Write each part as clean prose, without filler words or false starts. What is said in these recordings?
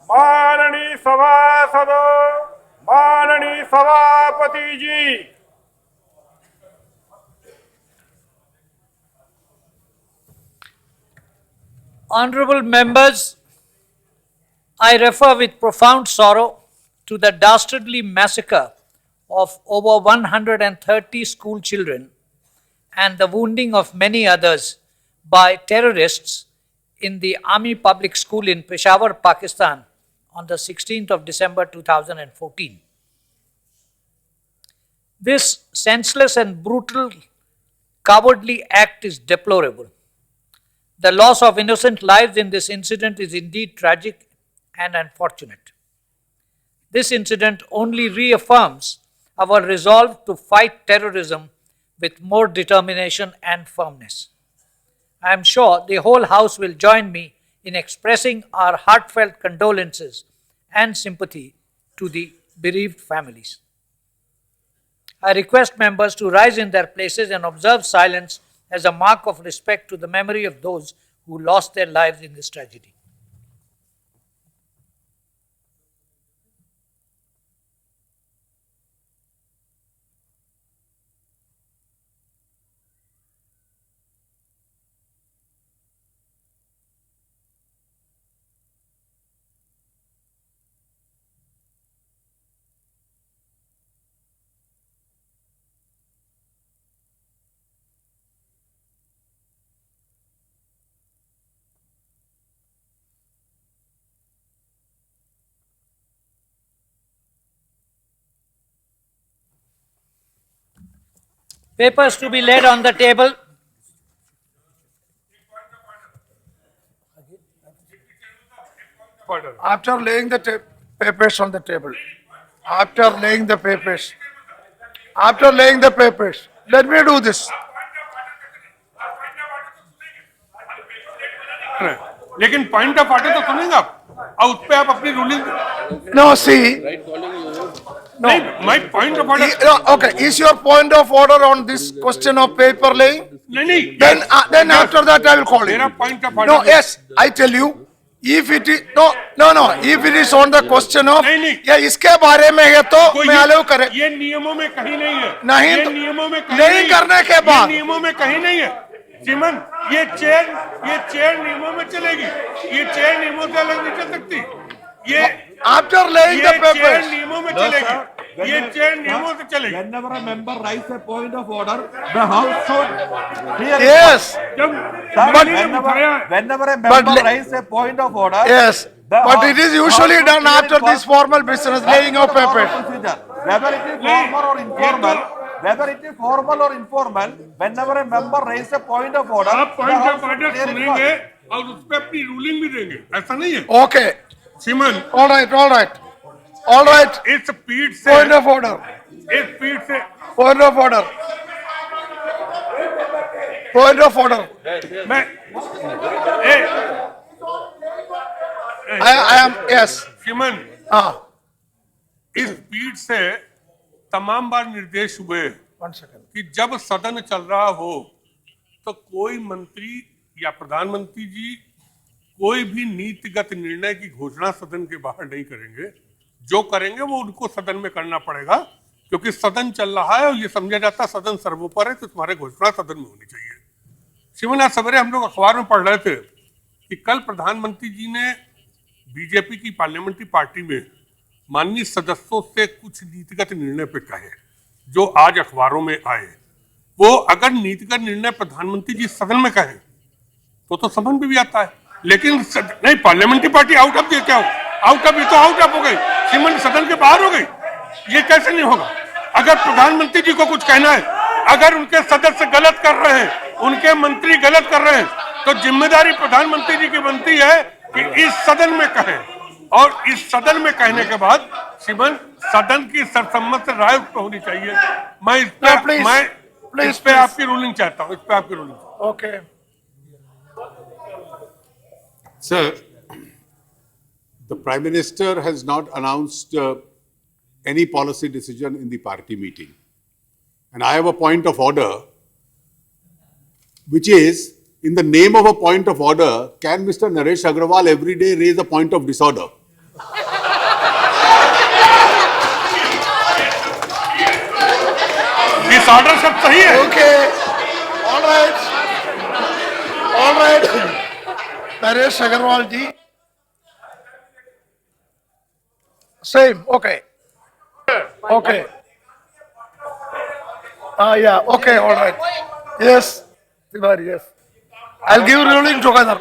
माननीय सभासदों, माननीय सभापति जी, Honorable members, I refer with profound sorrow to the dastardly massacre of over 130 school children and the wounding of many others by terrorists in the Army Public School in Peshawar, Pakistan on the 16th of December 2014. This senseless and brutal, cowardly act is deplorable. The loss of innocent lives in this incident is indeed tragic and unfortunate. This incident only reaffirms our resolve to fight terrorism with more determination and firmness. I am sure the whole House will join me in expressing our heartfelt condolences and sympathy to the bereaved families. I request members to rise in their places and observe silence as a mark of respect to the memory of those who lost their lives in this tragedy. Papers to be laid on the table. After laying the papers on the table, after laying the papers, let me do this. लेकिन point of order तो सुनेंगे आप और उस पे आप अपनी ruling No, see. No. My point of order Okay, is your point of order on this question of paper laying? नहीं Then after that I will call मेरा you. Point of No, order yes, I tell you, if it is, no, if it is on the question of, नहीं। या इसके बारे में है तो मैं अलाउ करे. ये नियमों में कहीं नहीं है नहीं ये तो- नियमों में कहीं नहीं करने के ये बाद। नियमों में कहीं नहीं है चिमन ये चेयर नियमों में चलेगी ये चेयर नियमों से अलग नहीं चल सकती ये After laying the ये चेयर papers. नियमों में चलेगी ये चेयर नियमों से चलेगी Whenever a member raises a point of order, the House should hear it. Yes, जब Sir, मैंने जब उठाया whenever a But member le- raises a point of order, yes, the but House- it is usually House done should hear after it this first. formal business, laying of That's the papers. normal procedure. Whether it is formal or informal, whether it is formal or informal, whenever a member raises a point of order, आप the point House of should order hear it सुनेंगे first. और उस पर अपनी ruling भी देंगे ऐसा नहीं है Okay, सिमन all right, इस पीठ से point of order, इस पीठ से point of order. Point of order. मैं ए, I am, yes, सिमन इस पीठ से तमाम बार निर्देश हुए 1 second. कि जब सदन चल रहा हो तो कोई मंत्री या प्रधानमंत्री जी कोई भी नीतिगत निर्णय की घोषणा सदन के बाहर नहीं करेंगे जो करेंगे वो उनको सदन में करना पड़ेगा क्योंकि सदन चल रहा है और ये समझा जाता है सदन सर्वोपरि है तो तुम्हारे घोषणा सदन में होनी चाहिए शिवन आज सवेरे हम लोग अखबार में पढ़ रहे थे कि कल प्रधानमंत्री जी ने बीजेपी की पार्लियामेंट्री पार्टी में माननीय सदस्यों से कुछ नीतिगत निर्णय पे कहे जो आज अखबारों में आए वो अगर नीतिगत निर्णय प्रधानमंत्री जी सदन में कहें तो समझ में भी आता है लेकिन नहीं पार्लियामेंट्री पार्टी आउट ऑफ क्या आउट ऑफ ये तो आउट ऑफ हो गई सीमन सदन के बाहर हो गई ये कैसे नहीं होगा अगर प्रधानमंत्री जी को कुछ कहना है अगर उनके सदस्य गलत कर रहे हैं उनके मंत्री गलत कर रहे हैं तो जिम्मेदारी प्रधानमंत्री जी की बनती है कि इस सदन में कहें और इस सदन में कहने के बाद सीमन सदन की सर्वसम्मत राय होनी चाहिए मैं इस पे आपकी रूलिंग चाहता हूँ इस पे आपकी ruling Okay. Sir, the Prime Minister has not announced any policy decision in the party meeting. And I have a point of order, which is, in the name of a point of order, can Mr. Naresh Agrawal every day raise a point of disorder? Disorder सब सही है। Okay. All right. All right. Naresh Agarwal ji. Same. Okay. Okay. Yeah. Okay. All right. Yes. Tiwari. Yes. I'll give ruling together.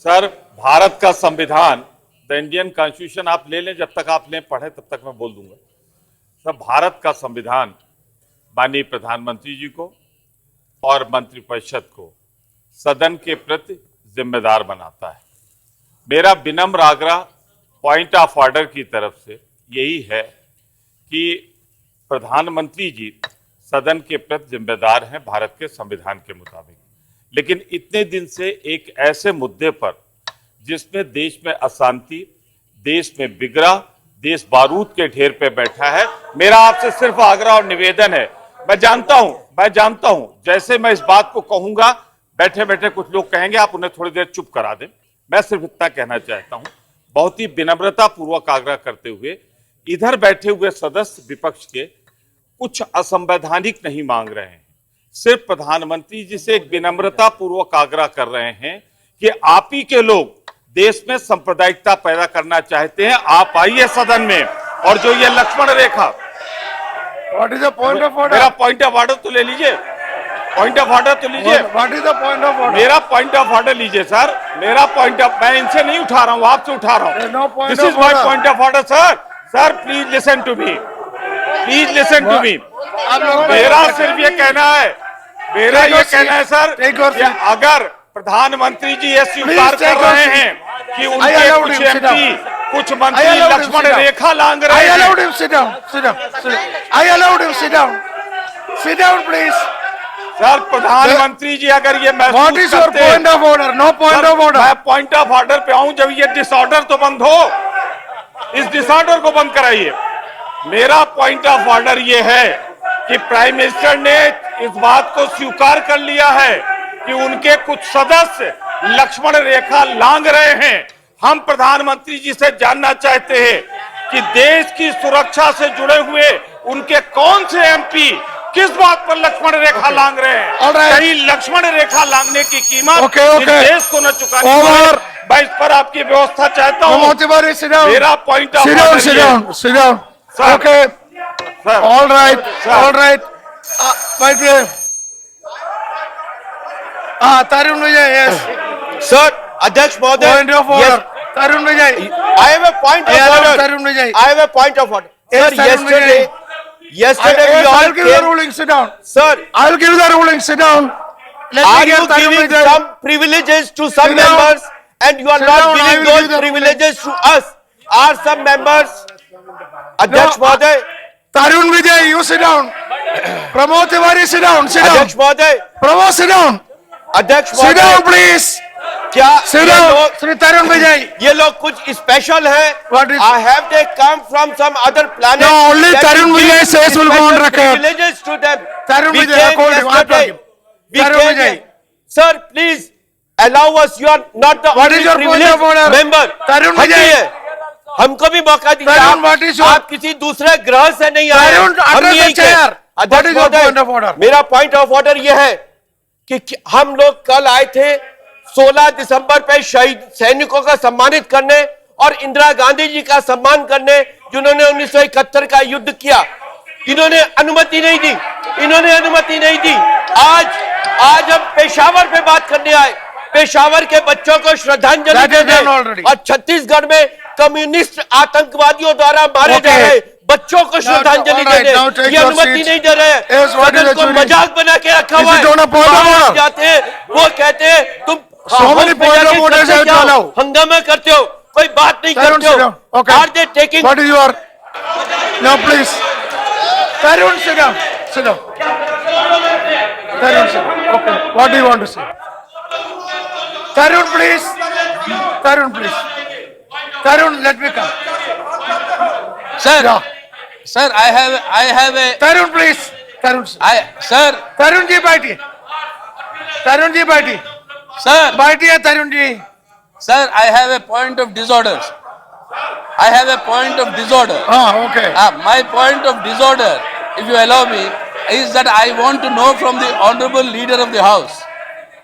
Sir, Bharat का संविधान, the Indian constitution आप ले लें, जब तक आप ले पढ़े तब तक मैं बोल दूंगा। सर, भारत का संविधान माननीय प्रधानमंत्री जी को और मंत्रिपरिषद को सदन के प्रति जिम्मेदार बनाता है। मेरा विनम्र आग्रह पॉइंट ऑफ ऑर्डर की तरफ से यही है कि प्रधानमंत्री जी सदन के प्रति जिम्मेदार हैं भारत के संविधान के मुताबिक, लेकिन इतने दिन से एक ऐसे मुद्दे पर जिसमें देश में अशांति, देश में बिगड़ा, देश बारूद के ढेर पे बैठा है, मेरा आपसे सिर्फ आग्रह और निवेदन है। मैं जानता हूं जैसे मैं इस बात को कहूंगा, बैठे बैठे कुछ लोग कहेंगे आप उन्हें थोड़ी देर चुप करा दें। मैं सिर्फ इतना कहना चाहता हूं, बहुत ही विनम्रता पूर्वक आग्रह करते हुए, इधर बैठे हुए सदस्य विपक्ष के कुछ असंवैधानिक नहीं मांग रहे हैं, सिर्फ प्रधानमंत्री जी से एक विनम्रता पूर्वक आग्रह कर रहे हैं कि आप ही के लोग देश में सांप्रदायिकता पैदा करना चाहते हैं, आप आइए सदन में, और जो ये लक्ष्मण रेखा, What is the point of order? मेरा पॉइंट ऑफ ऑर्डर तो ले लीजिए, पॉइंट ऑफ ऑर्डर तो लीजिए, What is the point of order? मेरा पॉइंट ऑफ ऑर्डर लीजिए सर, मेरा पॉइंट ऑफ, मैं इनसे नहीं उठा रहा हूं, आपसे उठा रहा There is no हूं। point this of is my order. Point of order sir. Sir please listen to me, please listen to me. आप लोग मेरा सिर्फ ये कहना है, मेरा Take ये your कहना है seat. सर Take your कि seat. अगर प्रधानमंत्री जी ये स्वीकार Please कर take your रहे seat. हैं कि I उनके allowed कुछ him, sit down. एमपी, कुछ I मंत्री allowed him, Laxman sit down. Rekha लांग I रहे allowed हैं, him sit down. Sit down. Sit down. I allowed him sit down. Sit down, please. Sir प्रधानमंत्री जी अगर ये What महसूस is your करते point of order? No point sir, of order. मैं point of order पे आऊं, जब ये डिसऑर्डर तो बंद हो, इस डिसऑर्डर को बंद कराइए। मेरा पॉइंट ऑफ ऑर्डर ये है कि प्राइम मिनिस्टर ने इस बात को स्वीकार कर लिया है कि उनके कुछ सदस्य लक्ष्मण रेखा लांघ रहे हैं। हम प्रधानमंत्री जी से जानना चाहते हैं कि देश की सुरक्षा से जुड़े हुए उनके कौन से एमपी किस बात पर लक्ष्मण रेखा लांघ रहे हैं। All right. कहीं लक्ष्मण रेखा लांघने की कीमत Okay, इस okay. देश को न चुकानी Over. पड़े। मैं इस पर आपकी व्यवस्था चाहता हूँ। Pramod Tiwari, sit down. मेरा point of Sit down, sit down, sit down. Sir. Okay. Sir, All right, Sir. all right. Right there. Tarun Vijay, yes. Sir, Adhyaksh Mahoday. Point of order. Yes, Tarun Vijay. I have a point I of allowed order. Tarun Vijay. I have a point of order. Yes, Sir, Tarun yesterday we Yes, all I'll give the came. ruling, sit down. Sir, I'll give the ruling, sit down. Let are me you hear Tarun giving Vijay. some privileges to some Sit down. members and you are Sit not down, I giving will give those the privileges to us? Are some members? Adhyaksh No, Mahoday. Tarun Vijay, you sit down. Pramod Tiwari, sit down, sit down. Adhyaksh Mahoday. Pramod, sit down. Adhyaksh Sit down, Mahoday. please. क्या Sit ये down. लोग Sri Tarun Vijay. ये लोग कुछ special है? What is- I have they come from some other planet? No, only that Tarun will Vijay give says will go on special record. Privileges to them. Tarun We Vijay, I came called him. I yesterday. told him. We Tarun came Vijay. here. Sir, please allow us. You are not the What only is your point privileged of order? member. Tarun हम Vijay. भी हैं. हमको भी मौका दीजिए। Tarun, आप- what is your- आप किसी दूसरे ग्रह से नहीं आए। Tarun, हम address यहीं the के। chair. अध्यक्ष What is your महोदय, point of order? मेरा पॉइंट ऑफ ऑर्डर यह है कि हम लोग कल आए थे 16 दिसंबर पे शहीद सैनिकों का सम्मानित करने और इंदिरा गांधी जी का सम्मान करने, जिन्होंने 1971 का युद्ध किया। इन्होंने अनुमति नहीं दी, इन्होंने अनुमति नहीं दी। आज हम पेशावर पे बात करने आए। पेशावर के बच्चों को श्रद्धांजलि That is देने done already. और छत्तीसगढ़ में कम्युनिस्ट आतंकवादियों द्वारा मारे जा Okay. रहे बच्चों को श्रद्धांजलि all right, देने now take ये your अनुमति seats. नहीं दे रहे हैं। Yes, what is सदन the को jury? मजाक बना के रखा Is हुआ it on a point of बाहर order? जाते हैं, वो कहते हैं तुम So many हाउस में point of जाके orders करते have क्या to हो? allow. हंगामा करते हो, कोई बात नहीं Tarun, करते sit हो। down. Okay. Are they taking? What is your? No, please. Tarun, sit down. Sit down. Tarun, sit down. Okay. What do you want to say? Tarun, please. Tarun, please. Tarun, let me come. Sir, Yeah. sir, I have a, Tarun, please. Tarun, sir, Tarun ji बैठिए. Tarun ji बैठिए. sir, बैठिए Tarun ji. sir, I have a point of disorder. I have a point of disorder. Okay. My point of disorder, if you allow me, is that I want to know from the Honorable Leader of the House.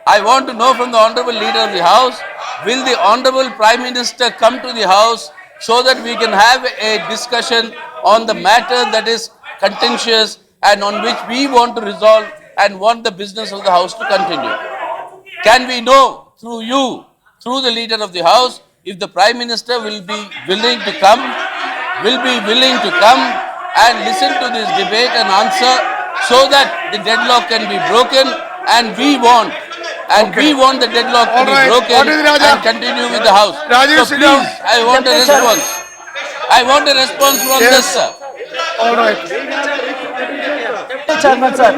I want to know from the Honorable Leader of the House, will the Honorable Prime Minister come to the House so that we can have a discussion on the matter that is contentious and on which we want to resolve and want the business of the House to continue. Can we know through you, through the Leader of the House, if the Prime Minister will be willing to come and listen to this debate and answer so that the deadlock can be broken and we want the deadlock All to be right. broken What is Raja? and continue with the House. Rajesh, So sit please, down. I want a response. I want a response from Yes. this, sir. All right. Chairman, sir,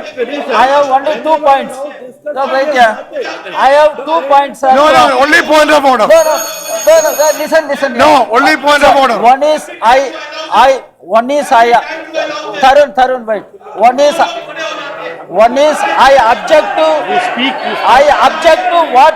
I have only 2 points. No, wait here. I have 2 points, sir. No, only point of order. No, listen. No, only point of order. One is Tarun, wait. One is I object to what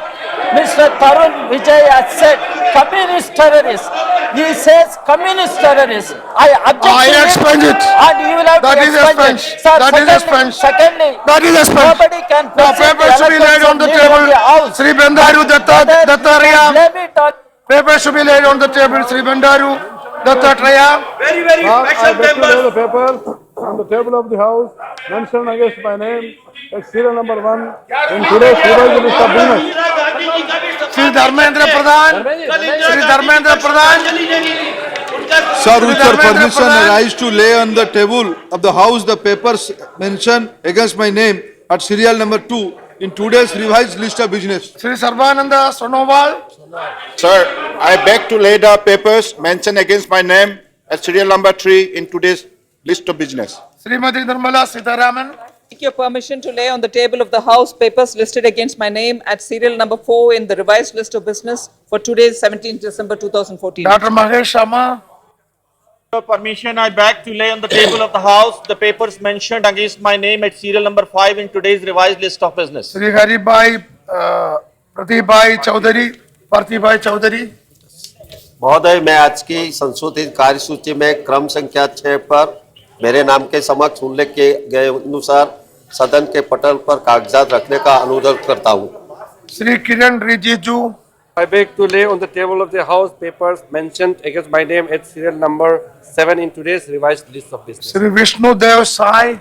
Mr. Tarun Vijay has said, communist terrorist. He says communist terrorist. I object to I it. expunge it. And you will have That to is expunge expunged. it. Sir, That is expunged. Secondly, That is expunged. nobody can The question papers should be laid on the eloquence of table. leader of the House. Sri Bandaru Dattatreya. Let me talk. Papers should be laid on the table. Sri Bandaru Dattatreya. I beg to lay the paper on the table of the House, mentioned against my name, as serial number 1 in today's revised list of business. Sri Dharmendra Pradhan. Sri Dharmendra Pradhan. Sir, with your Dharmendra permission, Pradhan. I rise to lay on the table of the House the papers mentioned against my name at serial number 2 in today's revised list of business. Sri Sarbananda Sonowal. Sir, I beg to lay the papers mentioned against my name as serial number 3 in today's list of business. Srimati Nirmala Sitharaman. Seek your permission to lay on the table of the House papers listed against my name at serial number 4 in the revised list of business for today's 17th December 2014. Dr. Mahesh Sharma. With your permission, I beg to lay on the table of the House the papers mentioned against my name at serial number 5 in today's revised list of business. Sri Haribhai Pratibhai Chaudhary. महोदय, मैं आज की संशोधित कार्यसूची में क्रम संख्या 6 पर मेरे नाम के समक्ष उल्लेख किए गए अनुसार सदन के पटल पर कागजात रखने का अनुरोध करता हूं। Sri Kiran Rijiju. I beg to lay on the table of the House papers mentioned against my name at serial number 7 in today's revised list of business. Sri Vishnu Dev Sai.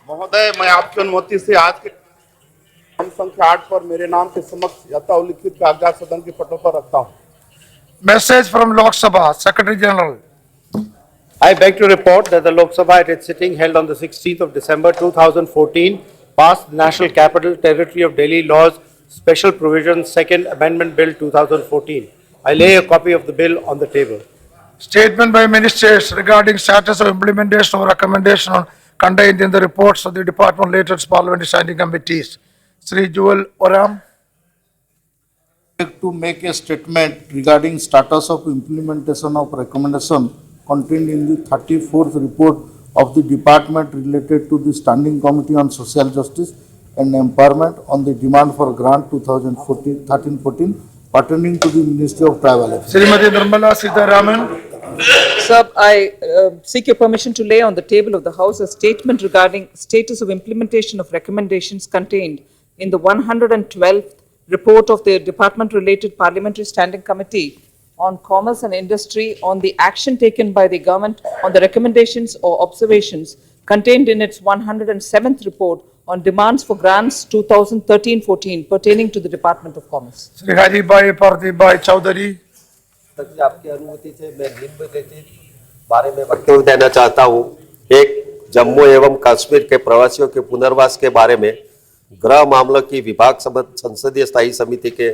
महोदय, मैं आपकी अनुमति से आज के क्रम संख्या 8 पर मेरे नाम के समक्ष यथा उल्लिखित कागजात सदन के पटल पर रखता हूं। Message from Lok Sabha, Secretary General. I beg to report that the Lok Sabha at its sitting held on the 16th of December 2014 passed the National Capital Territory of Delhi Laws Special Provisions Second Amendment Bill 2014. I lay a copy of the bill on the table. Statement by ministers regarding status of implementation of recommendation contained in the reports of the department latest parliamentary standing committees. Sri Jewel Oram. To make a statement regarding status of implementation of recommendation contained in the 34th report of the department related to the Standing Committee on Social Justice and Empowerment on the demand for grant 2013-14 pertaining to the Ministry of Tribal Affairs. Srimati Nirmala Sitharaman. Sir, I seek your permission to lay on the table of the House a statement regarding status of implementation of recommendations contained in the 112th report of the department-related Parliamentary Standing Committee on Commerce and Industry on the action taken by the government on the recommendations or observations contained in its 107th report on demands for grants 2013-14 pertaining to the Department of Commerce. Sri Haribhai Pratibhai Chaudhary. आपकी अनुमति से मैं निम्नलिखित बारे में वक्तव्य देना चाहता हूं। एक, जम्मू एवं कश्मीर के प्रवासियों के पुनर्वास के बारे में गृह मामलों की विभाग संसदीय स्थायी समिति के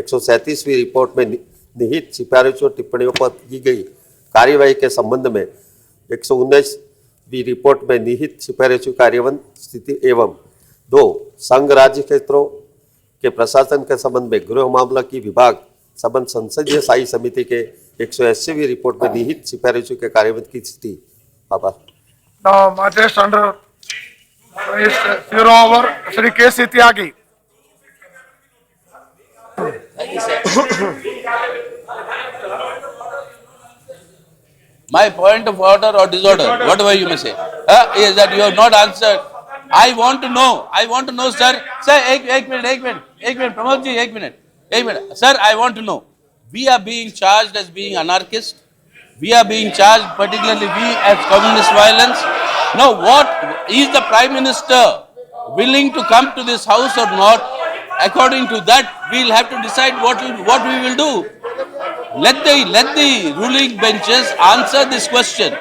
137वीं रिपोर्ट में निहित सिफारिशों टिप्पणियों पर की गई कार्यवाही के संबंध में 119वीं रिपोर्ट में निहित सिफारिशों कार्यान्वयन स्थिति एवं 2, संघ राज्य क्षेत्रों के प्रशासन के संबंध में गृह मामलों की विभाग संबंध संसदीय स्थायी समिति के 180वीं रिपोर्ट में निहित सिफारिशों के कार्यान्वयन की स्थिति। आभार। Now, matters under zero over Sri K.C. Tyagi. My point of order or disorder, whatever you may say, is that you have not answered. I want to know, sir. Sir, एक minute, Pramod ji, एक minute. Sir, I want to know. We are being charged as being anarchist. We are being charged, particularly we as communist violence. Now, what is the Prime Minister willing to come to this house or not? According to that, we'll have to decide what we will do. Let the ruling benches answer this question.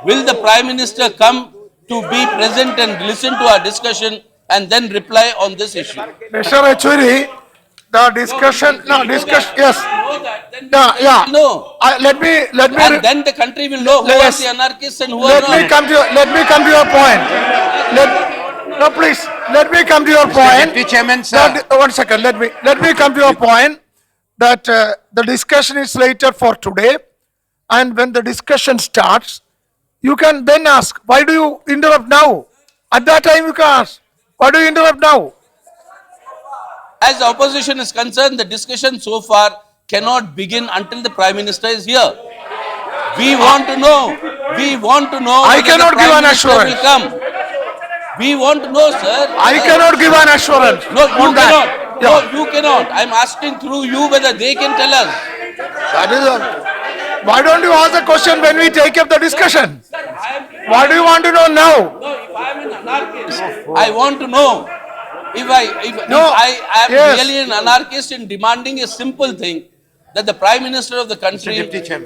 Will the Prime Minister come to be present and listen to our discussion and then reply on this issue? Mr. Yechury, the discussion, yes. Yeah. No. Let me. And then the country will know who are the anarchists and who are not. Let me come to your point. Please, let me come to your point. Deputy Chairman, sir. One second, let me come to your point that the discussion is slated for today, and when the discussion starts, you can then ask, why do you interrupt now? At that time you can ask, why do you interrupt now? As the opposition is concerned, the discussion so far cannot begin until the Prime Minister is here. We want to know. I whether cannot the give Prime an Minister assurance. will come. We want to know, sir. I cannot give an assurance. No, you on that. cannot. No, you cannot. I'm asking through you whether they can tell us. That is why don't you ask the question when we take up the discussion? Why do you want to know now? No, if I am an anarchist, I want to know. If I am yes. really an anarchist in demanding a simple thing, that the Prime Minister of the country,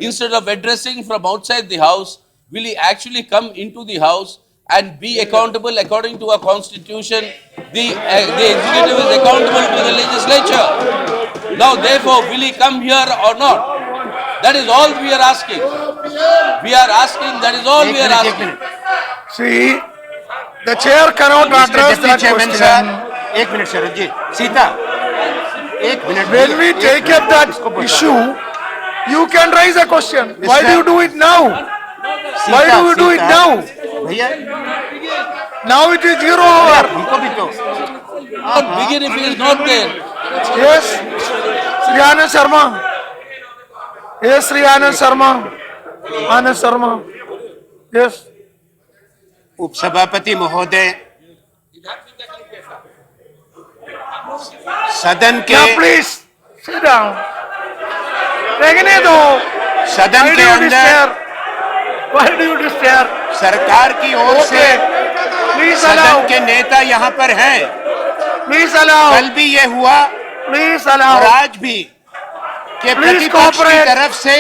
instead of addressing from outside the house, will he actually come into the house and be accountable according to our constitution? The executive is accountable to the legislature. Now, therefore, will he come here or not? That is all we are asking. That is all we are asking. See, the chair cannot address that question. एक minute शरद जी, सीता, एक minute. When we take up that issue, you can raise a question. Why do you do it now? Why do you do it now? भैया, Now it is 0 hour. हमको भी तो. Not begin if he is not there. Yes, Sri Anand Sharma. Yes, Sri Anand Sharma. Anand Sharma. Yes. उपसभापति महोदय, सदन के Yeah, please sit down. देखने दो. सदन के अंदर Why do you disturb? सरकार की ओर से Please allow. सदन के नेता यहाँ पर हैं. Please allow. कल भी ये हुआ Please और allow. आज भी कि Please प्रतिपक्ष की cooperate. तरफ से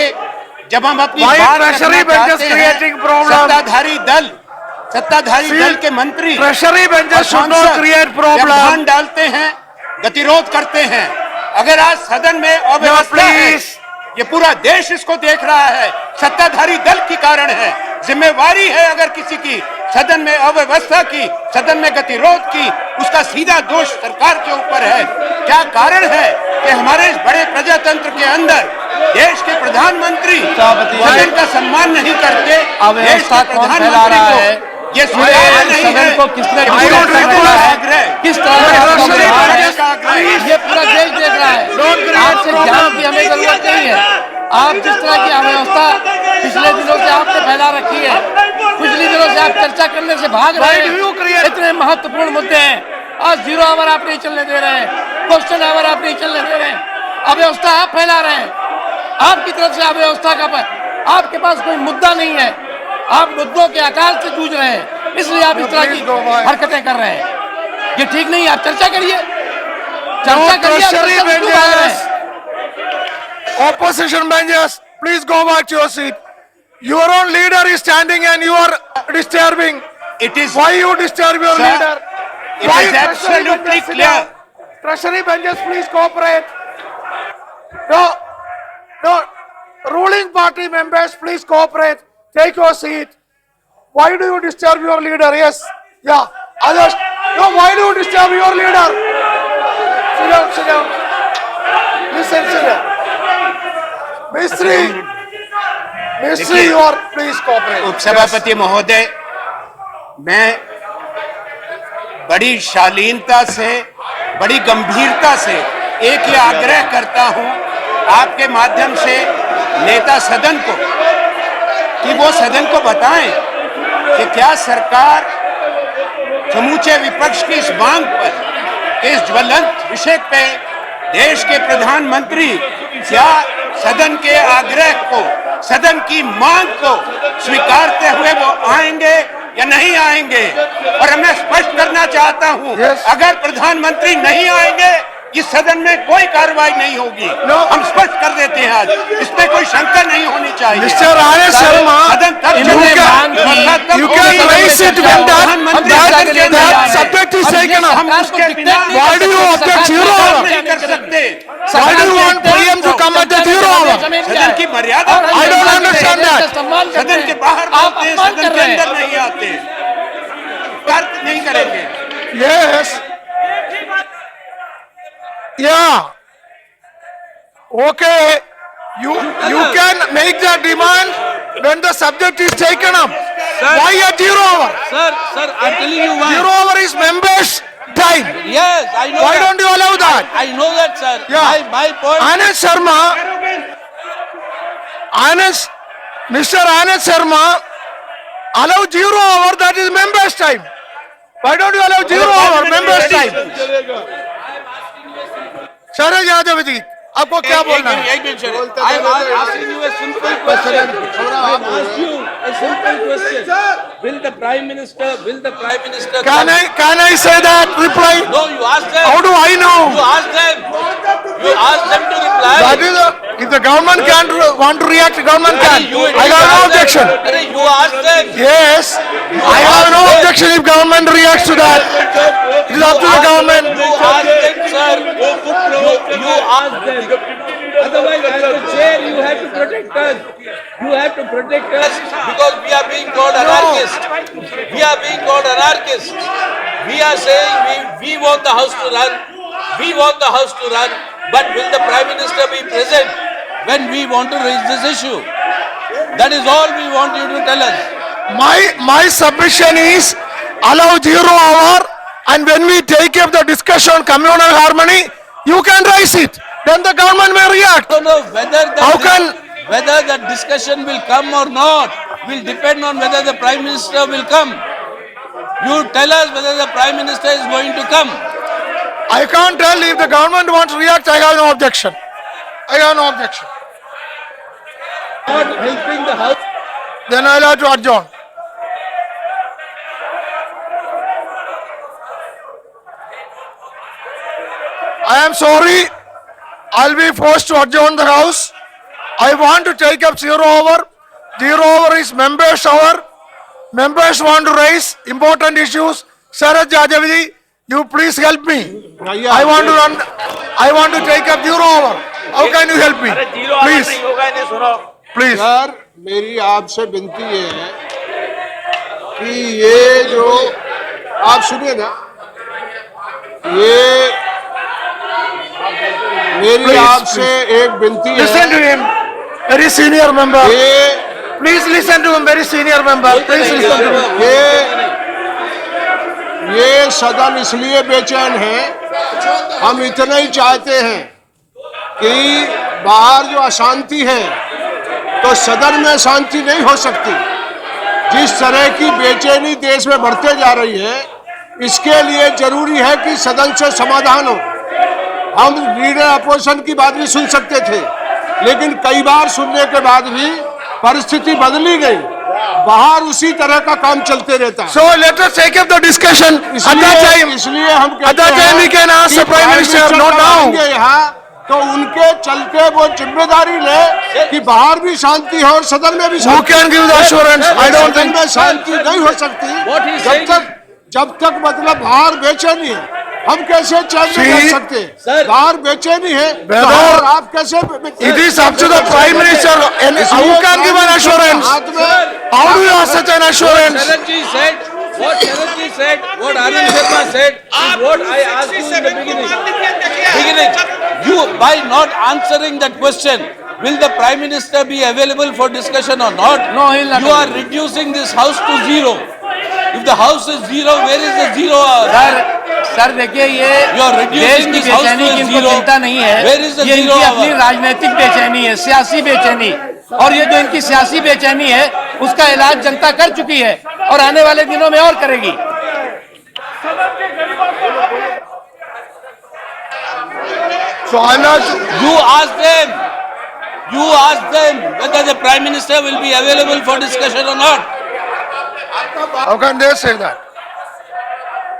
जब हम अपनी Why बात treasury रखना benches चाहते creating हैं, problem? सत्ताधारी दल के मंत्री Treasury benches और should not सांसद create problem. व्यवधान डालते हैं, गतिरोध करते हैं. अगर आज सदन में अव्यवस्था है, please. ये पूरा देश इसको देख रहा है, सत्ताधारी दल के कारण है. जिम्मेवारी है अगर किसी की सदन में अव्यवस्था की, सदन में गतिरोध की, उसका सीधा दोष सरकार के ऊपर है. क्या कारण है कि हमारे इस बड़े प्रजातंत्र के अंदर देश के प्रधानमंत्री सदन का सम्मान नहीं करते, देश के प्रधानमंत्री को ये स्वीकार नहीं है. किस तरह ये पूरा देश देख रहा है. आपसे ज्ञान की हमें जरूरत नहीं है. आप जिस तरह की अव्यवस्था पिछले दिनों से आपने फैला रखी है, पिछले दिनों से आप चर्चा करने से भाग रहे हैं. इतने महत्वपूर्ण मुद्दे हैं, आज 0 आवर आप नहीं चलने दे रहे हैं, क्वेश्चन आवर आप नहीं चलने दे रहे हैं. अव्यवस्था आप फैला रहे हैं. आपकी तरफ से अव्यवस्था का आपके पास कोई मुद्दा नहीं है. आप मुद्दों के आकार से जूझ रहे हैं, इसलिए आप इस तरह की हरकतें कर रहे हैं. ये ठीक नहीं है. आप चर्चा करिए. Opposition benches, please go back to your seat. Your own leader is standing and you are disturbing. It is Why you disturb your Sir, leader? it Why is treasury absolutely benches sit clear. down? Treasury benches, please cooperate. No, ruling party members, please cooperate. Take your seat. Why do you disturb your leader? Yes, yeah. Others, no, why do you disturb your leader? Sit down, sit down. Listen, sit down. Mistry, you are, please cooperate. उपसभापति महोदय, मैं बड़ी शालीनता से, बड़ी गंभीरता से एक ही आग्रह करता हूं आपके माध्यम से नेता सदन को कि वो सदन को बताएं कि क्या सरकार समूचे विपक्ष की इस मांग पर, इस ज्वलंत विषय पे देश के प्रधानमंत्री क्या सदन के आग्रह को, सदन की मांग को स्वीकारते हुए वो आएंगे या नहीं आएंगे? और मैं स्पष्ट करना चाहता हूं, अगर प्रधानमंत्री नहीं आएंगे इस सदन में कोई कार्रवाई नहीं होगी। हम स्पष्ट कर देते हैं आज, इसमें कोई शंका नहीं होनी चाहिए। मिस्टर आनंद शर्मा, सदन तब you can raise it when that subject is taken up. हम उसके बिना Why do you object zero hour? नहीं कर सकते। Why do you want PM to come at the 0 hour? सदन की मर्यादा I don't understand that. सदन के बाहर बोलते हैं, सदन के अंदर नहीं आते, तर्क नहीं करेंगे। Yes. Yeah. Okay. You can make that demand when the subject is taken up. Why at 0 hour? Sir, I'm telling you why. 0 hour is members' time. Yes, I know Why that. don't you allow that? I know that, sir. Yeah. My point. Anand Sharma, Mr. Anand Sharma, allow 0 hour, that is members' time. Why don't you allow 0 hour, members' time? Sharad Yadav ji, आपको क्या बोलना है? I'm asking you a simple question. I ask you a simple question. Will the Prime Minister Can I say that reply? No, you ask them. How do I know? You ask them. You ask them to reply. That is if the government can't want to react, the government can. I have no objection. You ask them. Yes, I have no objection if government reacts to that. It is up to the government. You ask them, sir. You ask them. Otherwise, as the chair, you have to protect us. You have to protect us because we are being called anarchists. We are being called anarchists. We are saying we want the house to run. We want the house to run. But will the Prime Minister be present when we want to raise this issue? That is all we want you to tell us. My submission is allow 0 hour, and when we take up the discussion on communal harmony, you can raise it. Then the government may react. I don't know How whether the discussion will come or not will depend on whether the Prime Minister will come. You tell us whether the Prime Minister is going to come. I can't tell if the government wants to react. I have no objection. I have no objection. Not helping the House. Then I'll have to adjourn. I am sorry. I'll be forced to adjourn the house. I want to take up 0 hour. 0 hour is members' hour. Members want to raise important issues. Sharad Yadav, you please help me. I want to take up 0 hour. How can you help me? Please. Please. Sir, मेरी आपसे विनती है कि ये जो आप सुनिए ना, ये मेरी आपसे एक विनती है. Listen to him. Very senior member. Please listen to him. Very senior member. Please listen to him. ये सदन इसलिए बेचैन है, हम इतना ही चाहते हैं कि बाहर जो अशांति है तो सदन में शांति नहीं हो सकती। जिस तरह की बेचैनी देश में बढ़ते जा रही है, इसके लिए जरूरी है कि सदन से समाधान हो। हम लीडर अपोजिशन की बात भी सुन सकते थे, लेकिन कई बार सुनने के बाद भी परिस्थिति बदली गई, बाहर उसी तरह का काम चलते रहता है। So let us take up the discussion at that time. इसलिए हम at that time we can ask the Prime Minister, not now. यहाँ तो उनके चलते वो जिम्मेदारी ले कि बाहर भी शांति हो और सदन में भी Who can give the assurance? I don't सदन think. में शांति नहीं हो सकती जब तक मतलब बाहर बेचैनी है। हम कैसे चैन में रह सकते? बाहर बेचैनी है तो और आप कैसे? It is up to the Prime Minister. And who can give an assurance? How do you ask such an assurance? What Sharadji said, what Anand Sharma said, is what I asked you in the beginning. You, by not answering that question, will the Prime Minister be available for discussion or not? No, he'll not. You are reducing this house to zero. If the house is zero, where is the zero hour? Sir देखिए ये देश की बेचैनी की इनको चिंता नहीं है, ये इनकी अपनी राजनीतिक बेचैनी है, सियासी बेचैनी, और ये जो इनकी सियासी बेचैनी है उसका इलाज जनता कर चुकी है और आने वाले दिनों में और करेगी। So I'm not. You ask them whether the Prime Minister will be available for discussion or not. How can they say that?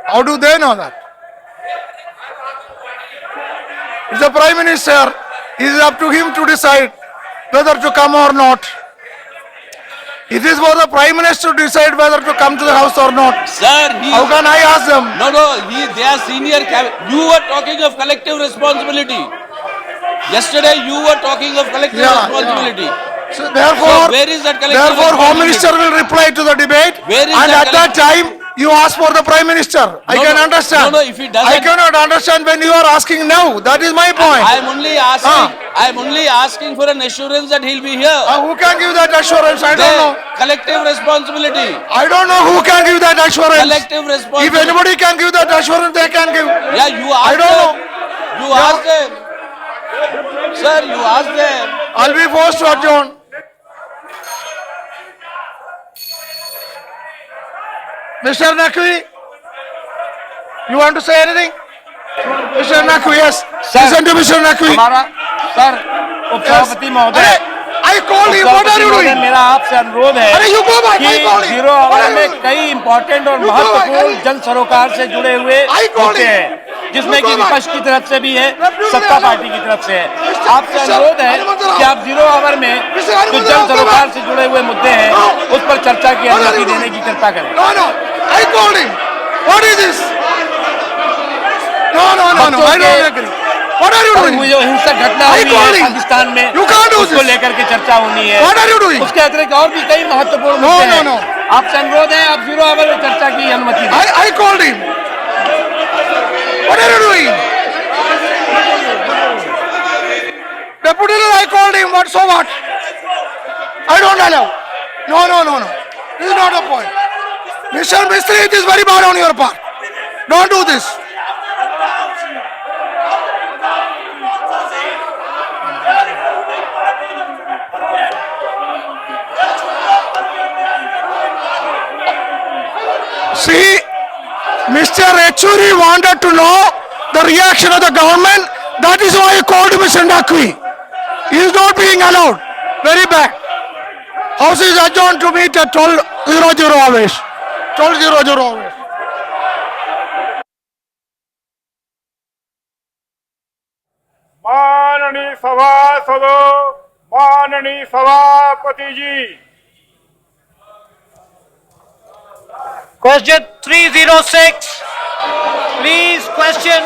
How do they know that? It's the Prime Minister. It is up to him to decide whether to come or not. It is for the Prime Minister to decide whether to come to the House or not. Sir, How can I ask them? No, they are senior cabinet. You were talking of collective responsibility. Yesterday you were talking of collective responsibility. So therefore, So where is that collective therefore Home responsibility? Minister will reply to the debate. Where is And that at that time, you ask for the Prime Minister. I can understand. No, if he doesn't. I cannot understand when you are asking now. That is my point. I am only asking. I am only asking for an assurance that he'll be here. Who can give that assurance? I don't know. Collective responsibility. I don't know who can give that assurance. Collective If responsibility. anybody can give that assurance, they can give. Yeah, you ask I don't know. them. You ask them. Sir, you ask them. I'll be forced to adjourn. Mr. Naqvi, you want to say anything? Mr. Naqvi, yes. Listen to Mr. Naqvi. हमारा sir उपसभापति महोदय I called you. What are you doing? मेरा आपसे अनुरोध है अरे you go back. I called कि you. Zero hour में कई इंपॉर्टेंट और महत्वपूर्ण जन सरोकार से जुड़े हुए होते हैं जिसमें कि विपक्ष की तरफ से भी है सत्ता पार्टी की तरफ से है आपसे अनुरोध है कि आप जीरो आवर में जो जन सरोकार से जुड़े हुए मुद्दे हैं उस पर चर्चा की अनुमति देने की कृपा करें No, no. I called him. What is this? No. I don't agree. What are you और doing? वो जो हिंसक घटना हुई है पाकिस्तान में You can't do उसको this. लेकर के चर्चा होनी है What are you doing? उसके अतिरिक्त और भी कई महत्वपूर्ण No, मुद्दे no. हैं आपसे अनुरोध है आप जीरो आवर में चर्चा की अनुमति दें I called him. What are you doing? Deputy Leader, I called him. What? So what? I don't allow. No. This is not the point. Mr. Mistry, it is very bad on your part. Don't do this. See, Mr. Yechuri wanted to know the reaction of the government. That is why I called Mr. Naqvi. He is not being allowed. Very bad. House is adjourned to meet at 12:00 always. 12:00 always. माननीय सभासदों, माननीय सभापति जी, Question 306. Please question.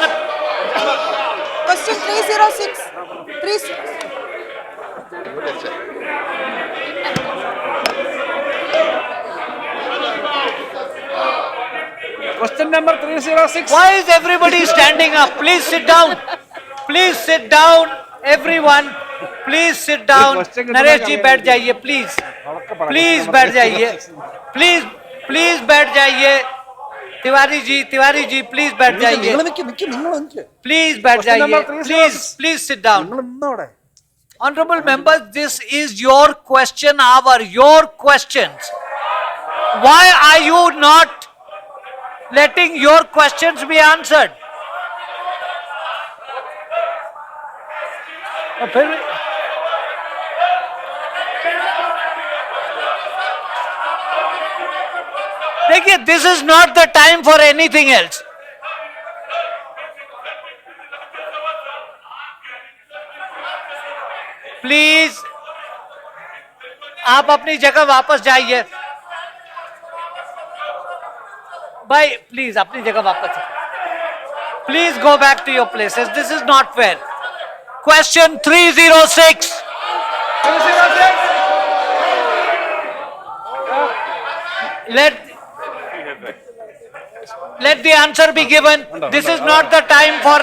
Question 306. Question number 306 Why is everybody standing up? Please sit down. Please sit down, everyone. Please sit down. Naresh ji बैठ जाइए, please. Please बैठ जाइए. Please बैठ जाइए. Tiwari ji, please बैठ जाइए. Please बैठ जाइए. Please sit down. Honorable members, this is your question hour, your questions. Why are you not letting your questions be answered? देखिए, this is not the time for anything else. Please आप अपनी जगह वापस जाइए. भाई please अपनी जगह वापस. Please go back to your places. This is not fair. Question 306. Let the answer be given. This is not the time for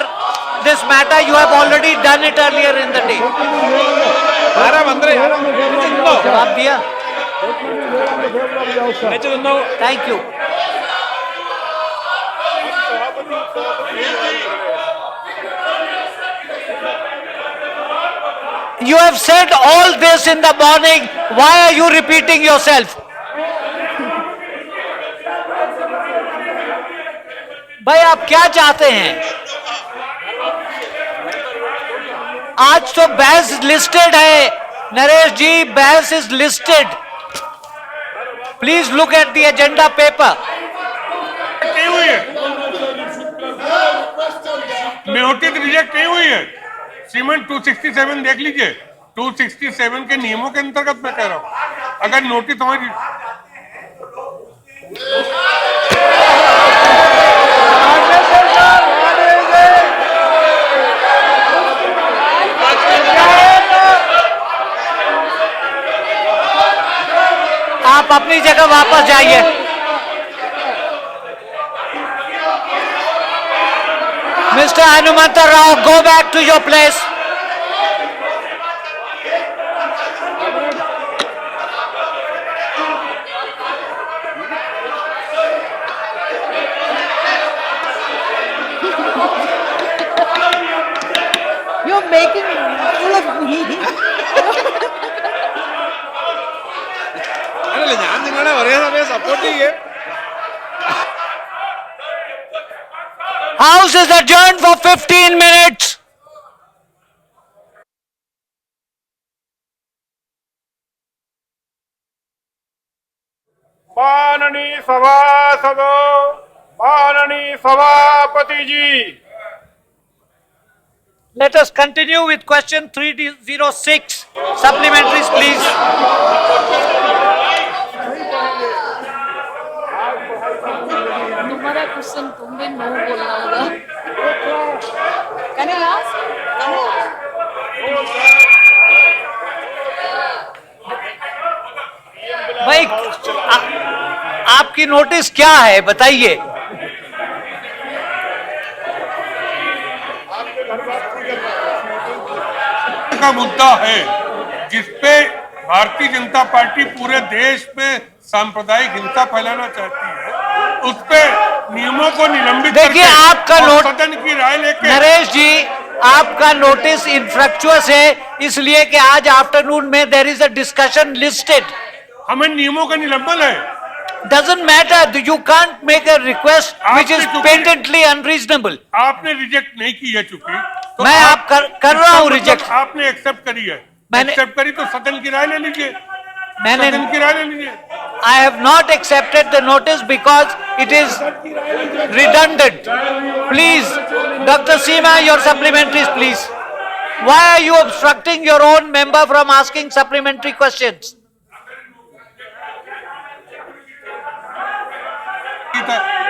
this matter. You have already done it earlier in the day. जवाब दिया. Thank you. You have said all this in the morning. Why are you repeating yourself? भाई आप क्या चाहते हैं? आज तो बहस लिस्टेड है नरेश जी, बहस is listed. Please look at the agenda paper. नहीं हुई है, नोटिस रिजेक्ट नहीं हुई है. श्रीमान 267 देख लीजिए, 267 के नियमों के अंतर्गत मैं कह रहा हूं. अगर नोटिस हमारी आप अपनी जगह वापस जाइए. Mister Hanumanth Rao, go back to your place. You're making full of me. ഞാൻ നിങ്ങളെ ഒരേ സമയം സപ്പോർട്ട് ചെയ്യേ. House is adjourned for 15 minutes. माननीय सभासदों, माननीय सभापति जी, Let us continue with question 306. Supplementaries, please. तुम्हारा क्वेश्चन तुम्हें नो बोलना होगा. Can I ask? भाई आपकी नोटिस क्या है बताइए. का मुद्दा है जिसपे भारतीय जनता पार्टी पूरे देश में सांप्रदायिक हिंसा फैलाना चाहती है, उस पे नियमों को निलंबित देखिए करके आपका और सदन की राय लेके. नरेश जी, आपका नोटिस इनफ्रक्चुअस है इसलिए कि आज आफ्टरनून में there is a discussion listed. हमें नियमों का निलंबन है. Doesn't matter. You can't make a request which is patently unreasonable. आपने रिजेक्ट नहीं की है चूंकि, तो मैं आप कर रहा हूं रिजेक्ट. आपने एक्सेप्ट करी है. मैंने एक्सेप्ट करी तो सदन की राय ले लीजिए. मैंने सदन की राय ले लीजिए. I have not accepted the notice because it is redundant. Please, Dr. Seema, your supplementaries, please. Why are you obstructing your own member from asking supplementary questions?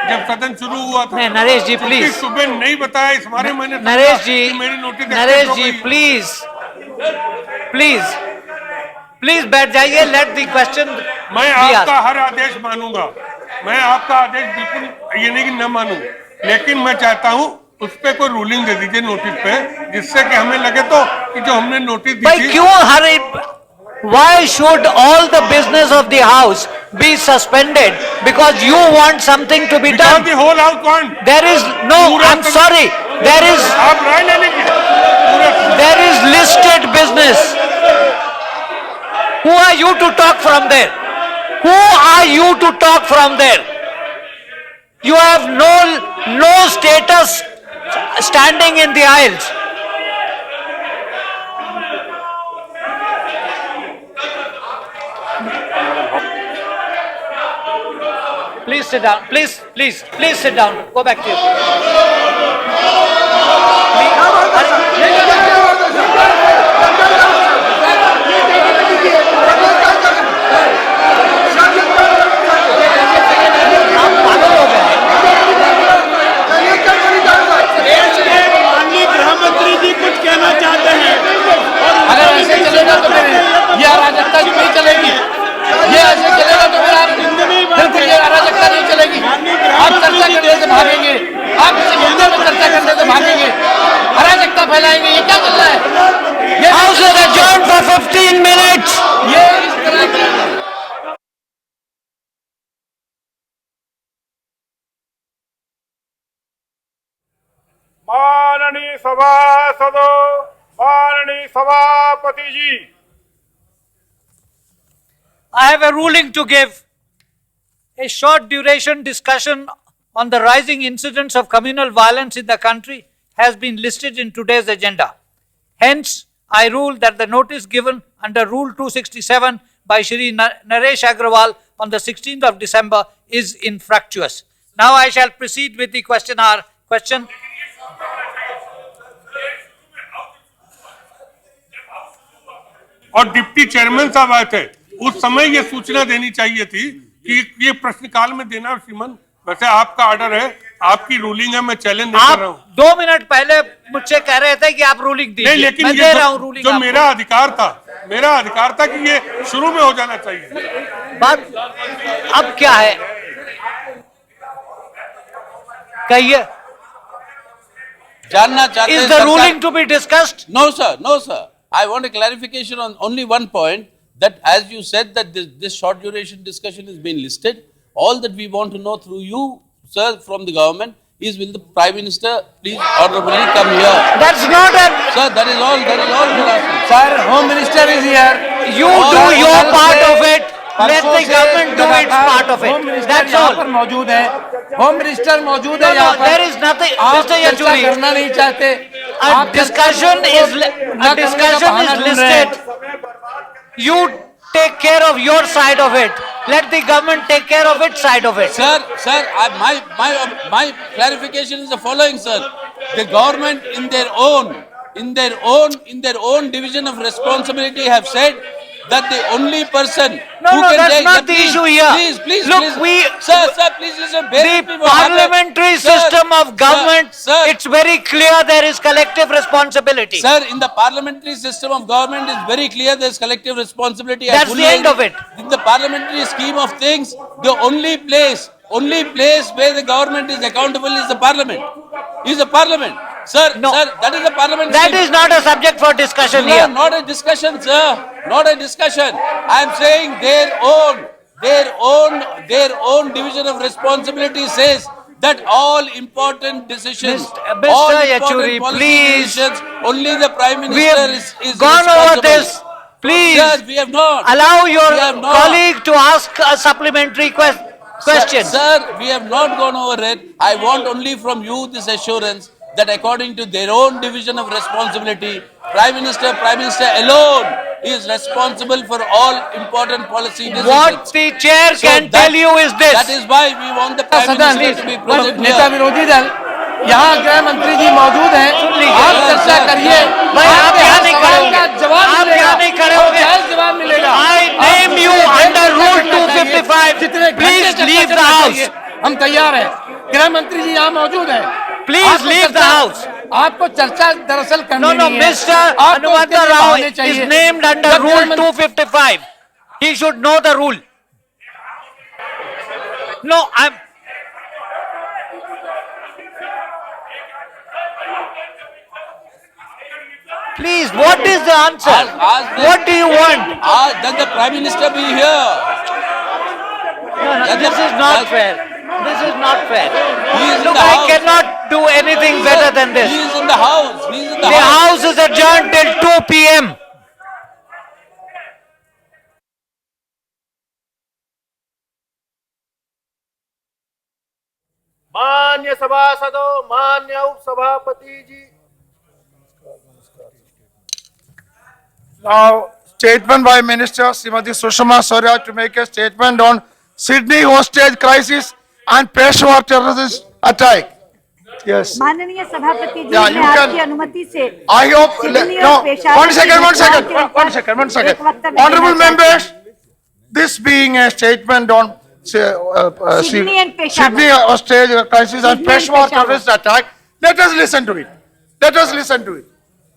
जब सदन शुरू हुआ था, नहीं, नरेश जी, क्योंकि please. सुबह नहीं बताया इस बारे में. नरेश जी, मेरी notice Naresh ji, please please please बैठ जाइए. Let the question. मैं आपका हर आदेश मानूंगा. मैं आपका आदेश बिल्कुल ये नहीं कि न मानूं, लेकिन मैं चाहता हूं उस पे कोई रूलिंग दे दीजिए नोटिस पे, जिससे कि हमें लगे तो कि जो हमने नोटिस दी भाई थी. क्यों हर Why should all the business of the house be suspended because you want something to be done? The whole house wants. There is no. I'm sorry. There is. आप राय ले लीजिए. There is listed business. Who are you to talk from there? Who are you to talk from there? You have no status standing in the aisles. Please sit down. Please sit down. Go back to your. माननीय गृह मंत्री जी कुछ कहना चाहते हैं. अगर ऐसे चलेगा तो फिर ये अराजकता नहीं चलेगी. ये ऐसे चलेगा तो फिर आप बिल्कुल ये अराजकता नहीं चलेगी. आप चर्चा करने से भागेंगे. आप किसी मुद्दे पर चर्चा करने से भागेंगे. अराजकता फैलाएंगे. ये क्या चल रहा है? ये House is adjourned for 15 minutes. ये इस तरह की माननीय सभासदों, माननीय सभापति जी, I have a ruling to give. A short duration discussion on the rising incidents of communal violence in the country has been listed in today's agenda. Hence, I rule that the notice given under Rule 267 by Shri Naresh Agrawal on the 16th of December is infructuous. Now I shall proceed with the question hour. Question. और deputy chairman साहब आए थे, उस समय ये सूचना देनी चाहिए थी कि ये प्रश्नकाल में देना। श्रीमान, वैसे आपका ऑर्डर है, आपकी रूलिंग है, मैं चैलेंज नहीं कर रहा हूँ। 2 मिनट पहले मुझसे कह रहे थे कि आप रूलिंग दीजिए। नहीं, लेकिन मैं ये दे रहा हूँ रूलिंग। जो मेरा अधिकार था कि ये शुरू में हो जाना चाहिए। बात अब क्या है, कहिए। जानना चाहते हैं Is the ruling to be discussed? No, sir. No, sir. I want a clarification on only one point, that as you said that this short duration discussion has been listed. All that we want to know through you, sir, from the government is, will the Prime Minister please honorably come here? That's not a... Sir, that is all we're asking. Sir, Home Minister is here. You do your part of it. Let the government do its part of Home it. Minister That's यहाँ all. पर मौजूद है। Home Minister मौजूद है No, यहाँ no, पर। there is nothing. आप Mr. चर्चा Yachuri, करना नहीं चाहते। a आप discussion is listed. You take care of your side of it. Let the government take care of its side of it. Sir, my clarification is the following, sir. The government in their own division of responsibility have said that the only person No, who no, can that's take... not the issue here. Please, Look, Sir, please listen. The parliamentary system of government, it's very clear there is collective responsibility. Sir, in the parliamentary system of government, it's very clear there is collective responsibility. That's the end of it. In the parliamentary scheme of things, the only place where the government is accountable is the parliament. Sir, No. sir, that is the parliament. That scheme. is not a subject for discussion No, here. not a discussion, sir. Not a discussion. I am saying their own division of responsibility says that all important decisions, Mr. all Yachuri, important policy please. decisions, only the Prime We Minister have is gone over responsible. this. Please Sir, we have not. allow your We have not. colleague to ask a supplementary question. Sir, we have not gone over it. I want only from you this assurance that according to their own division of responsibility, Prime Minister alone is responsible for all important policy decisions. What the chair So can that- tell you is this. That is why we want the Prime सदन Minister to be present नेता here. विरोधी दल यहाँ गृह मंत्री जी मौजूद हैं। लीजिए। आप चर्चा करिए। भाई, आप आपके यहाँ हर नहीं सवाल खड़े होंगे। का जवाब आप मिलेगा। यहाँ नहीं खड़े और होंगे। जायज जवाब मिलेगा। I name आप you जितने under देर Rule करना चाहिए, 255. जितने घंटे Please चर्चा leave the करना house. चाहिए, हम तैयार हैं। गृह मंत्री जी यहाँ मौजूद हैं। Please आपको leave the चर्चा- house. आपको चर्चा दरअसल करनी No, नहीं है। Mr. आपको उसके Anuvandha लिए Rao बहाने is चाहिए। named under जब Rule गृह मंत्री- 255. He should know the rule. No, Please, what is the answer? Ask them- What do you want? That the Prime Minister be here. No, this is not fair. This is not fair. He is in Look, the I house. cannot do anything better than this. He is in the house. He is in the The house. house is adjourned till 2 p.m. मान्य सभासदों, मान्य उपसभापति जी। Now, statement by Minister Srimati Sushma Swaraj to make a statement on Sydney hostage crisis and Peshawar terrorist attack. Yes. माननीय सभापति जी, Yeah, मैं you can- आपकी अनुमति से I hope, Sydney no, और पेशावर one की second, one घटनाओं second, के one ऊपर second, one एक second. वक्तव्य Honorable देना चाहती members, this being a statement on Sydney and Peshawar. Sydney hostage crisis and Sydney and Peshawar Peshawar. terrorist attack, let us listen to it. Let us listen to it.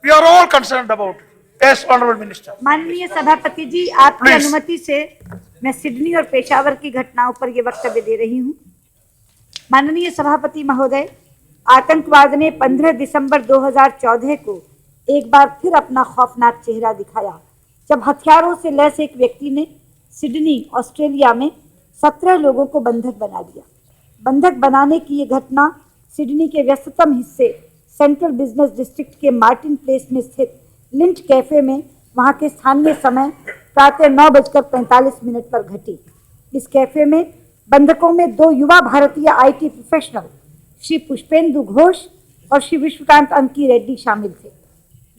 We are all concerned about it. Yes, Honorable Minister. माननीय सभापति जी, आपकी Please. अनुमति से मैं Sydney और पेशावर की घटनाओं पर ये वक्तव्य दे रही हूँ। माननीय सभापति महोदय, आतंकवाद ने 15 दिसंबर 2014 को एक बार फिर अपना खौफनाक चेहरा दिखाया, जब हथियारों से लैस एक व्यक्ति ने सिडनी, ऑस्ट्रेलिया में 17 लोगों को बंधक बना लिया। बंधक बनाने की ये घटना सिडनी के व्यस्ततम हिस्से सेंट्रल बिजनेस डिस्ट्रिक्ट के मार्टिन प्लेस में स्थित लिंट कैफे में वहां के स्थानीय समय प्रातः 9:45 पर घटी। इस कैफे में बंधकों में 2 युवा भारतीय IT प्रोफेशनल श्री पुष्पेंदु घोष और श्री विश्वकांत अंकी रेड्डी शामिल थे।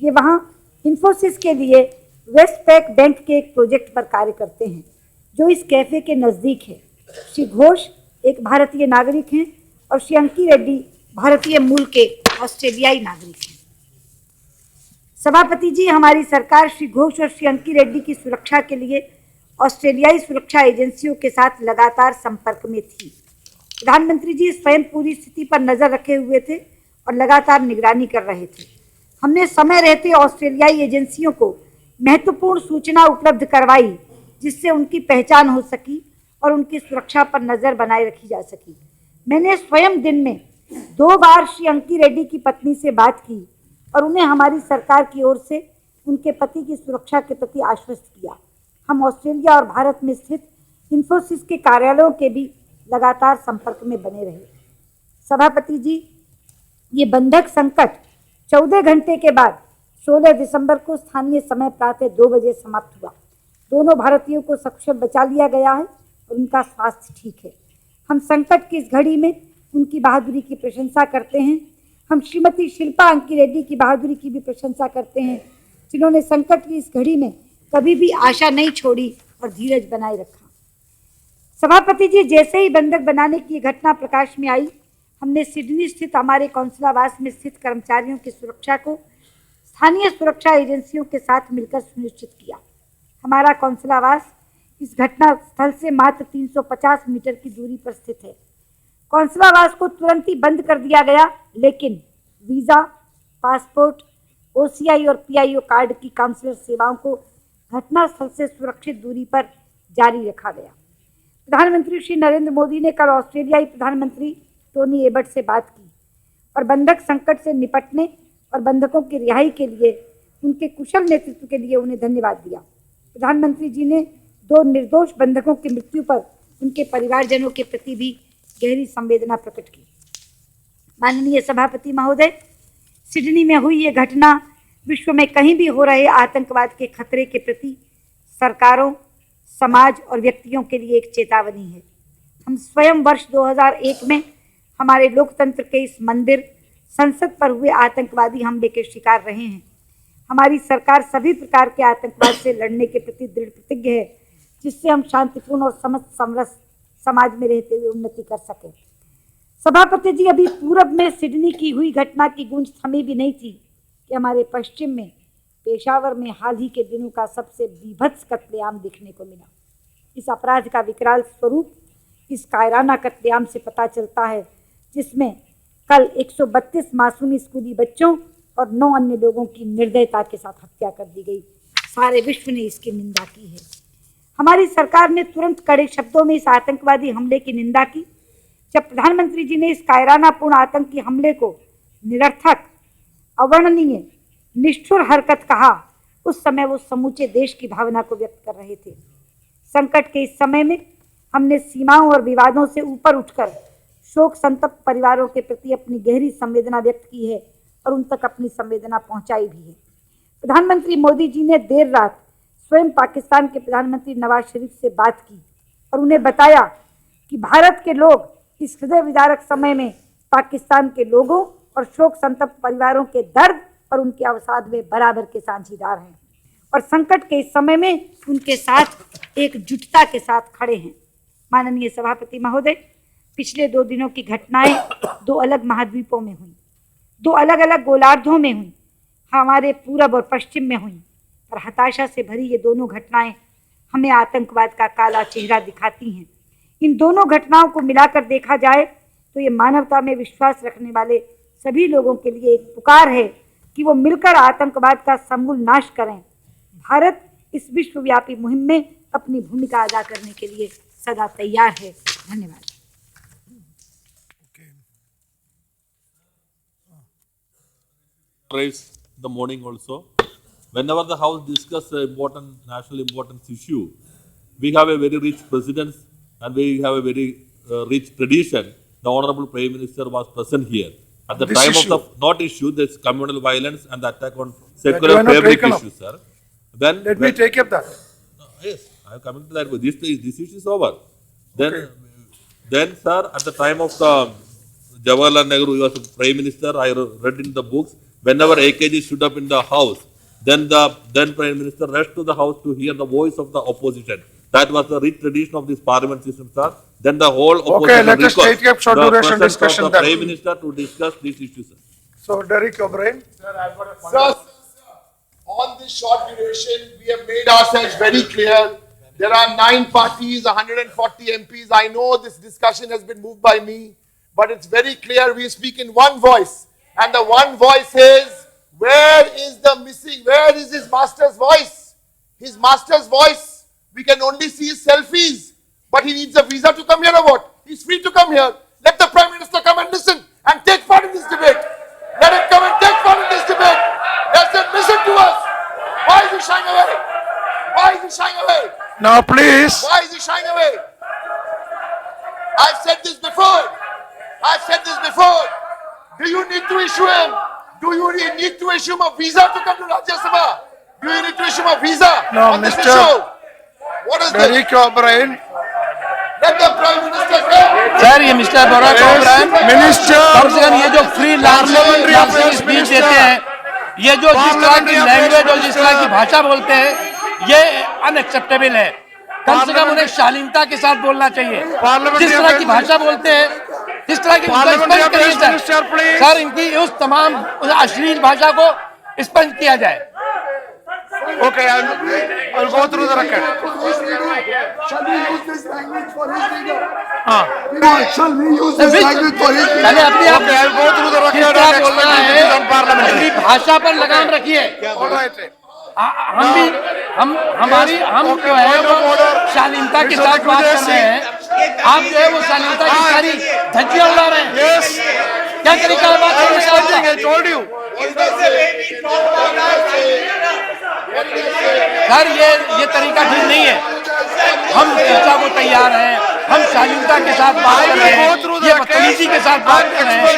ये वहाँ इंफोसिस के लिए वेस्ट पैक बैंक के एक प्रोजेक्ट पर कार्य करते हैं जो इस कैफे के नज़दीक है। श्री घोष एक भारतीय नागरिक हैं और श्री अंकी रेड्डी भारतीय मूल के ऑस्ट्रेलियाई नागरिक हैं। सभापति जी, हमारी सरकार श्री घोष और श्री अंकी रेड्डी की सुरक्षा के लिए ऑस्ट्रेलियाई सुरक्षा एजेंसियों के साथ लगातार संपर्क में थी। प्रधानमंत्री जी स्वयं पूरी स्थिति पर नजर रखे हुए थे और लगातार निगरानी कर रहे थे। हमने समय रहते ऑस्ट्रेलियाई एजेंसियों को महत्वपूर्ण सूचना उपलब्ध करवाई जिससे उनकी पहचान हो सकी और उनकी सुरक्षा पर नजर बनाए रखी जा सकी। मैंने स्वयं दिन में 2 बार श्री अंकी रेड्डी की पत्नी से बात की और उन्हें हमारी सरकार की ओर से उनके पति की सुरक्षा के प्रति आश्वस्त किया। हम ऑस्ट्रेलिया और भारत में स्थित इंफोसिस के कार्यालयों के भी लगातार संपर्क में बने रहे। सभापति जी, ये बंधक संकट 14 घंटे के बाद 16 दिसंबर को स्थानीय समय प्रातः 2 बजे समाप्त हुआ। दोनों भारतीयों को सकुशल बचा लिया गया है और उनका स्वास्थ्य ठीक है। हम संकट की इस घड़ी में उनकी बहादुरी की प्रशंसा करते हैं। हम श्रीमती शिल्पा अंकी रेड्डी की बहादुरी की भी प्रशंसा करते हैं जिन्होंने संकट की इस घड़ी में कभी भी आशा नहीं छोड़ी और धीरज बनाए रखा। सभापति जी, जैसे ही बंधक बनाने की घटना प्रकाश में आई, हमने सिडनी स्थित हमारे कौंसलावास में स्थित कर्मचारियों की सुरक्षा को स्थानीय सुरक्षा एजेंसियों के साथ मिलकर सुनिश्चित किया। हमारा कौंसलावास इस घटना स्थल से मात्र 350 मीटर की दूरी पर स्थित है। कौंसलावास को तुरंत ही बंद कर दिया गया, लेकिन वीज़ा, पासपोर्ट, OCI और PIO कार्ड की काउंसलर सेवाओं को घटनास्थल से सुरक्षित दूरी पर जारी रखा गया। प्रधानमंत्री श्री नरेंद्र मोदी ने कल ऑस्ट्रेलियाई प्रधानमंत्री टोनी एबट से बात की और बंधक संकट से निपटने और बंधकों की रिहाई के लिए उनके कुशल नेतृत्व के लिए उन्हें धन्यवाद दिया। प्रधानमंत्री जी ने 2 निर्दोष बंधकों की मृत्यु पर उनके परिवारजनों के प्रति भी गहरी संवेदना प्रकट की। माननीय सभापति महोदय, सिडनी में हुई ये घटना विश्व में कहीं भी हो रहे आतंकवाद के खतरे के प्रति सरकारों, समाज और व्यक्तियों के लिए एक चेतावनी है। हम स्वयं वर्ष 2001 में हमारे लोकतंत्र के इस मंदिर, संसद पर हुए आतंकवादी हमले के शिकार रहे हैं। हमारी सरकार सभी प्रकार के आतंकवाद से लड़ने के प्रति दृढ़ प्रतिज्ञ है, जिससे हम शांतिपूर्ण और समरस समाज में रहते हुए उन्नति कर सकें। सभापति जी, अभी पूरब में सिडनी की हुई घटना की गूंज थमी भी नहीं थी कि हमारे पश्चिम में पेशावर में हाल ही के दिनों का सबसे बीभत्स कत्लेआम देखने को मिला। इस अपराध का विकराल स्वरूप इस कायराना कत्लेआम से पता चलता है, जिसमें कल 132 मासूम स्कूली बच्चों और 9 अन्य लोगों की निर्दयता के साथ हत्या कर दी गई। सारे विश्व ने इसकी निंदा की है। हमारी सरकार ने तुरंत कड़े शब्दों में इस आतंकवादी हमले की निंदा की। जब प्रधानमंत्री जी ने इस कायरानापूर्ण आतंकी हमले को निरर्थक, अवर्णनीय, निष्ठुर हरकत कहा, उस समय वो समूचे देश की भावना को व्यक्त कर रहे थे। संकट के इस समय में हमने सीमाओं और विवादों से ऊपर उठकर शोक संतप्त परिवारों के प्रति अपनी गहरी संवेदना व्यक्त की है और उन तक अपनी संवेदना पहुंचाई भी है। प्रधानमंत्री मोदी जी ने देर रात स्वयं पाकिस्तान के प्रधानमंत्री नवाज शरीफ से बात की और उन्हें बताया कि भारत के लोग इस हृदय विदारक समय में पाकिस्तान के लोगों और शोक संतप्त परिवारों के दर्द और उनके अवसाद में बराबर के साझीदार हैं और संकट के इस समय में उनके साथ एकजुटता के साथ खड़े हैं। माननीय सभापति महोदय, पिछले 2 दिनों की घटनाएं 2 अलग महाद्वीपों में हुई, 2 अलग अलग गोलार्धों में हुई, हमारे पूरब और पश्चिम में हुई, और हताशा से भरी ये दोनों घटनाएं हमें आतंकवाद का काला चेहरा दिखाती हैं। इन दोनों घटनाओं को मिलाकर देखा जाए तो ये मानवता में विश्वास रखने वाले सभी लोगों के लिए एक पुकार है कि वो मिलकर आतंकवाद का समूल नाश करें। भारत इस विश्वव्यापी मुहिम में अपनी भूमिका अदा करने के लिए सदा तैयार है। धन्यवाद। The morning also, whenever the House discusses important national importance issue, we have a very rich precedence and we have a very rich tradition. The Honorable Prime Minister was present here at the time of the not issue, this communal violence and the attack on secular fabric issues, sir. Then Let me take up that. Yes, I am coming to that. This issue is over. Then Then, sir, at the time of the Jawaharlal Nehru, he was Prime Minister, I read in the books, whenever AKG stood up in the house, then the then Prime Minister rushed to the house to hear the voice of the opposition. That was the rich tradition of this parliament system, sir. Then the whole opposition let us take up short the duration presence discussion of the then. Prime Minister to discuss these issues, sir. So Derek O'Brien. Sir, on this short duration, we have made ourselves very clear. There are 9 parties, 140 MPs. I know this discussion has been moved by me, but it's very clear we speak in one voice. And the one voice is, where is his master's voice? His master's voice, we can only see his selfies. But he needs a visa to come here or what? He's free to come here. Let the Prime Minister come and listen and take part in this debate. Let him come and take part in this debate. Let him listen to us. Why is he shying away? Why is he shying away? Now please. Why is he shying away? I've said this before. Do you need to issue him? Do you need to issue him a visa to come to Rajya Sabha? Do you need to issue him a visa No, on this Mr. issue? What is this? Derek O'Brien. Let the Prime Minister come. Sir ये mister Barack O'Brien Minister. कम से कम ये जो free Parliamentary Affairs speech Minister. देते हैं, ये जो जिस तरह की Parliamentary Affairs लैंग्वेज और जिस तरह की Minister. भाषा बोलते हैं, ये अनएक्सेप्टेबल है। कम से कम उन्हें शालीनता के साथ बोलना चाहिए। Parliamentary जिस तरह की Affairs भाषा बोलते हैं, जिस तरह की Parliamentary स्पंज करिए Affairs Minister, sir. please. Sir इनकी उस तमाम उस अश्लील भाषा को स्पंज किया जाए। Okay, I'll go through the record. Shall we use this language for his leader? Shall we use this language for his leader? पहले अपने आप Okay, I'll go through the किस record तरह and बोलना explain है, it on parliamentary. अपनी भाषा पर लगाम रखिए। All right. हम भी हम जो है वो शालीनता के साथ बात कर रहे हैं, आप जो है वो शालीनता की सारी धज्जियां उड़ा रहे हैं। Yes. क्या तरीका है बात करने का आपका? I told you. सर ये तरीका ठीक नहीं है। हम चर्चा को तैयार हैं, हम शालीनता के साथ बात कर रहे हैं, ये बदतमीजी के साथ बात कर रहे हैं।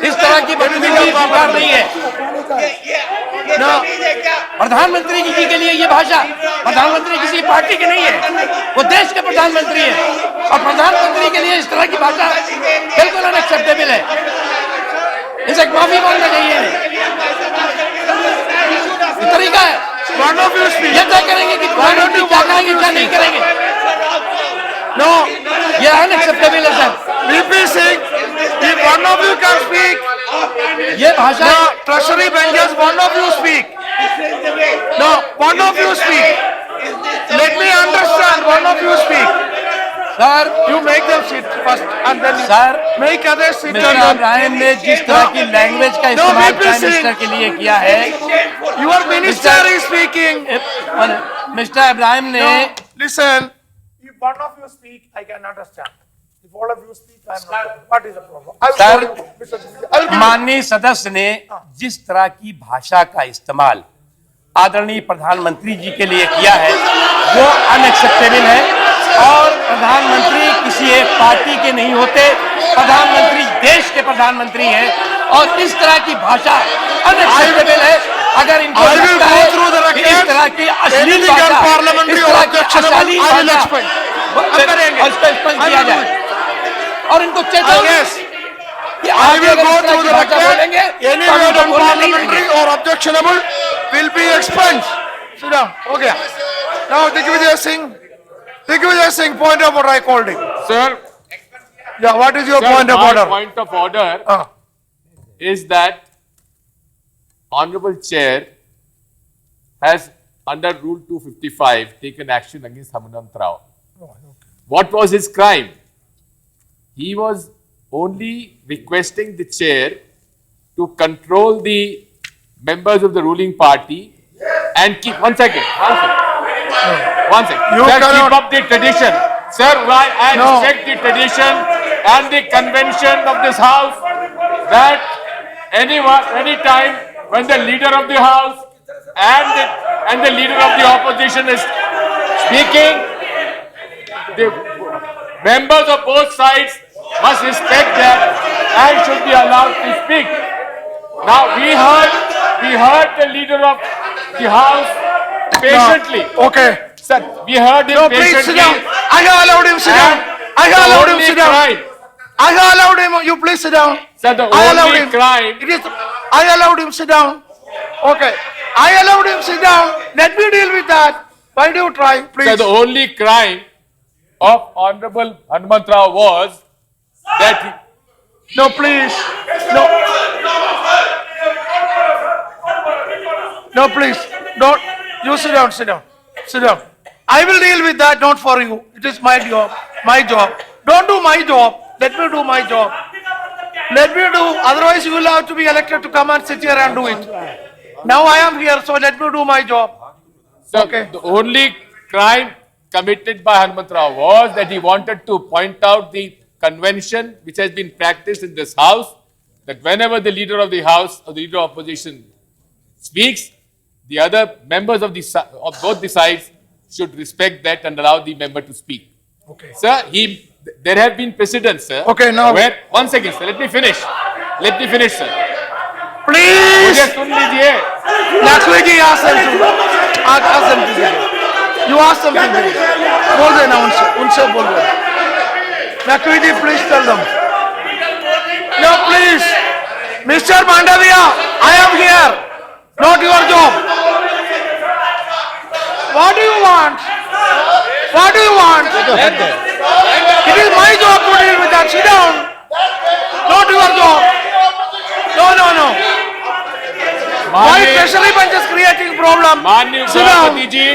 इस तरह की बदतमीजी स्वीकार नहीं है। प्रधानमंत्री जी के लिए ये भाषा, प्रधानमंत्री किसी पार्टी के नहीं है, वो देश के प्रधानमंत्री है, और प्रधानमंत्री के लिए इस तरह की भाषा बिल्कुल अनएक्सेप्टेबल है। इसे माफी मांगना चाहिए। ये तरीका है, ये तय करेंगे कि प्रधानमंत्री क्या करेंगे क्या नहीं करेंगे। No. ये अनएक्सेप्टेबल है sir. VP Singh, if one of you can speak, ये भाषा no, Treasury Benches, one of you speak. No, one of you speak. Let me understand, one of you speak. Sir You make them sit first and then you sir make others sit mister and then. Ibrahim ने जिस तरह की language का इस्तेमाल prime minister के लिए किया है, Your minister is speaking. Mister Ibrahim ने Listen, if one of you speak, I can understand. If all of you speak, I am not. What is the problem? Sir माननीय सदस्य ने जिस तरह की भाषा का इस्तेमाल आदरणीय प्रधानमंत्री जी के लिए किया है वो अनएक्सेप्टेबल है। और प्रधानमंत्री किसी एक पार्टी के नहीं होते, प्रधानमंत्री देश के प्रधानमंत्री हैं, और इस तरह की भाषा अनएक्सेप्टेबल है। अगर इनको लगता है कि इस तरह की अश्लील भाषा, इस तरह की अशालीन भाषा उसको स्पंज किया जाए, और इनको चेतावनी कि आगे अगर इस तरह की भाषा बोलेंगे any तो हम word इनको बोलने नहीं unparliamentary देंगे। or objectionable will be expunged. Sit down. Okay. Now, Digvijay Singh, point of order, I called him. Sir, Yeah, what is your point of my order? point of order is that Honorable Chair has under Rule 255 taken action against Hamanant Rao. What was his crime? He was only requesting the chair to control the members of the ruling party and keep one second. You Sir, cannot- keep up the tradition. Sir, I respect the tradition and the convention of this house that any time when the leader of the house and the leader of the opposition is speaking, the members of both sides must respect that and should be allowed to speak. Now we heard the leader of the house patiently. Okay. Sir, we heard him No, please sit patiently. down. I have allowed him sit down. I have allowed him only to sit down. crime. I have allowed him. You please sit down. Sir, the I allowed only him. crime. It is. I allowed him sit down. Okay. I allowed him sit down. Let me deal with that. Why do you try, please? Sir, the only crime of Honorable Hanumantrao was that he, No, please. No. No, please. Don't. You sit down. Sit down. Sit down. I will deal with that. Not for you. It is my job. My job. Don't do my job. Let me do my job. Let me do. Otherwise, you will have to be elected to come and sit here and do it. Now I am here, so let me do my job. Sir, Okay. the only crime committed by Hanumantrao was that he wanted to point out the convention which has been practiced in this house, that whenever the leader of the house or the leader of opposition speaks, the other members of both the sides should respect that and allow the member to speak. Okay. Sir, there have been precedents, sir. Okay, now- Where, one second, sir, let me finish. Let me finish, sir. Please. मुझे सुन लीजिए. Naqvi ji, ask them to. Ask them to. You ask them to. बोल देना उनसे बोल दो. Naqvi ji, please tell them. No, please. Mr. Mandavia, I am here. Not your job. What do you want? What do you want? It is my job to deal with that. Sit down. Not your job. No. Why specially bench is creating problem? माननीय Sit down. सभापति जी,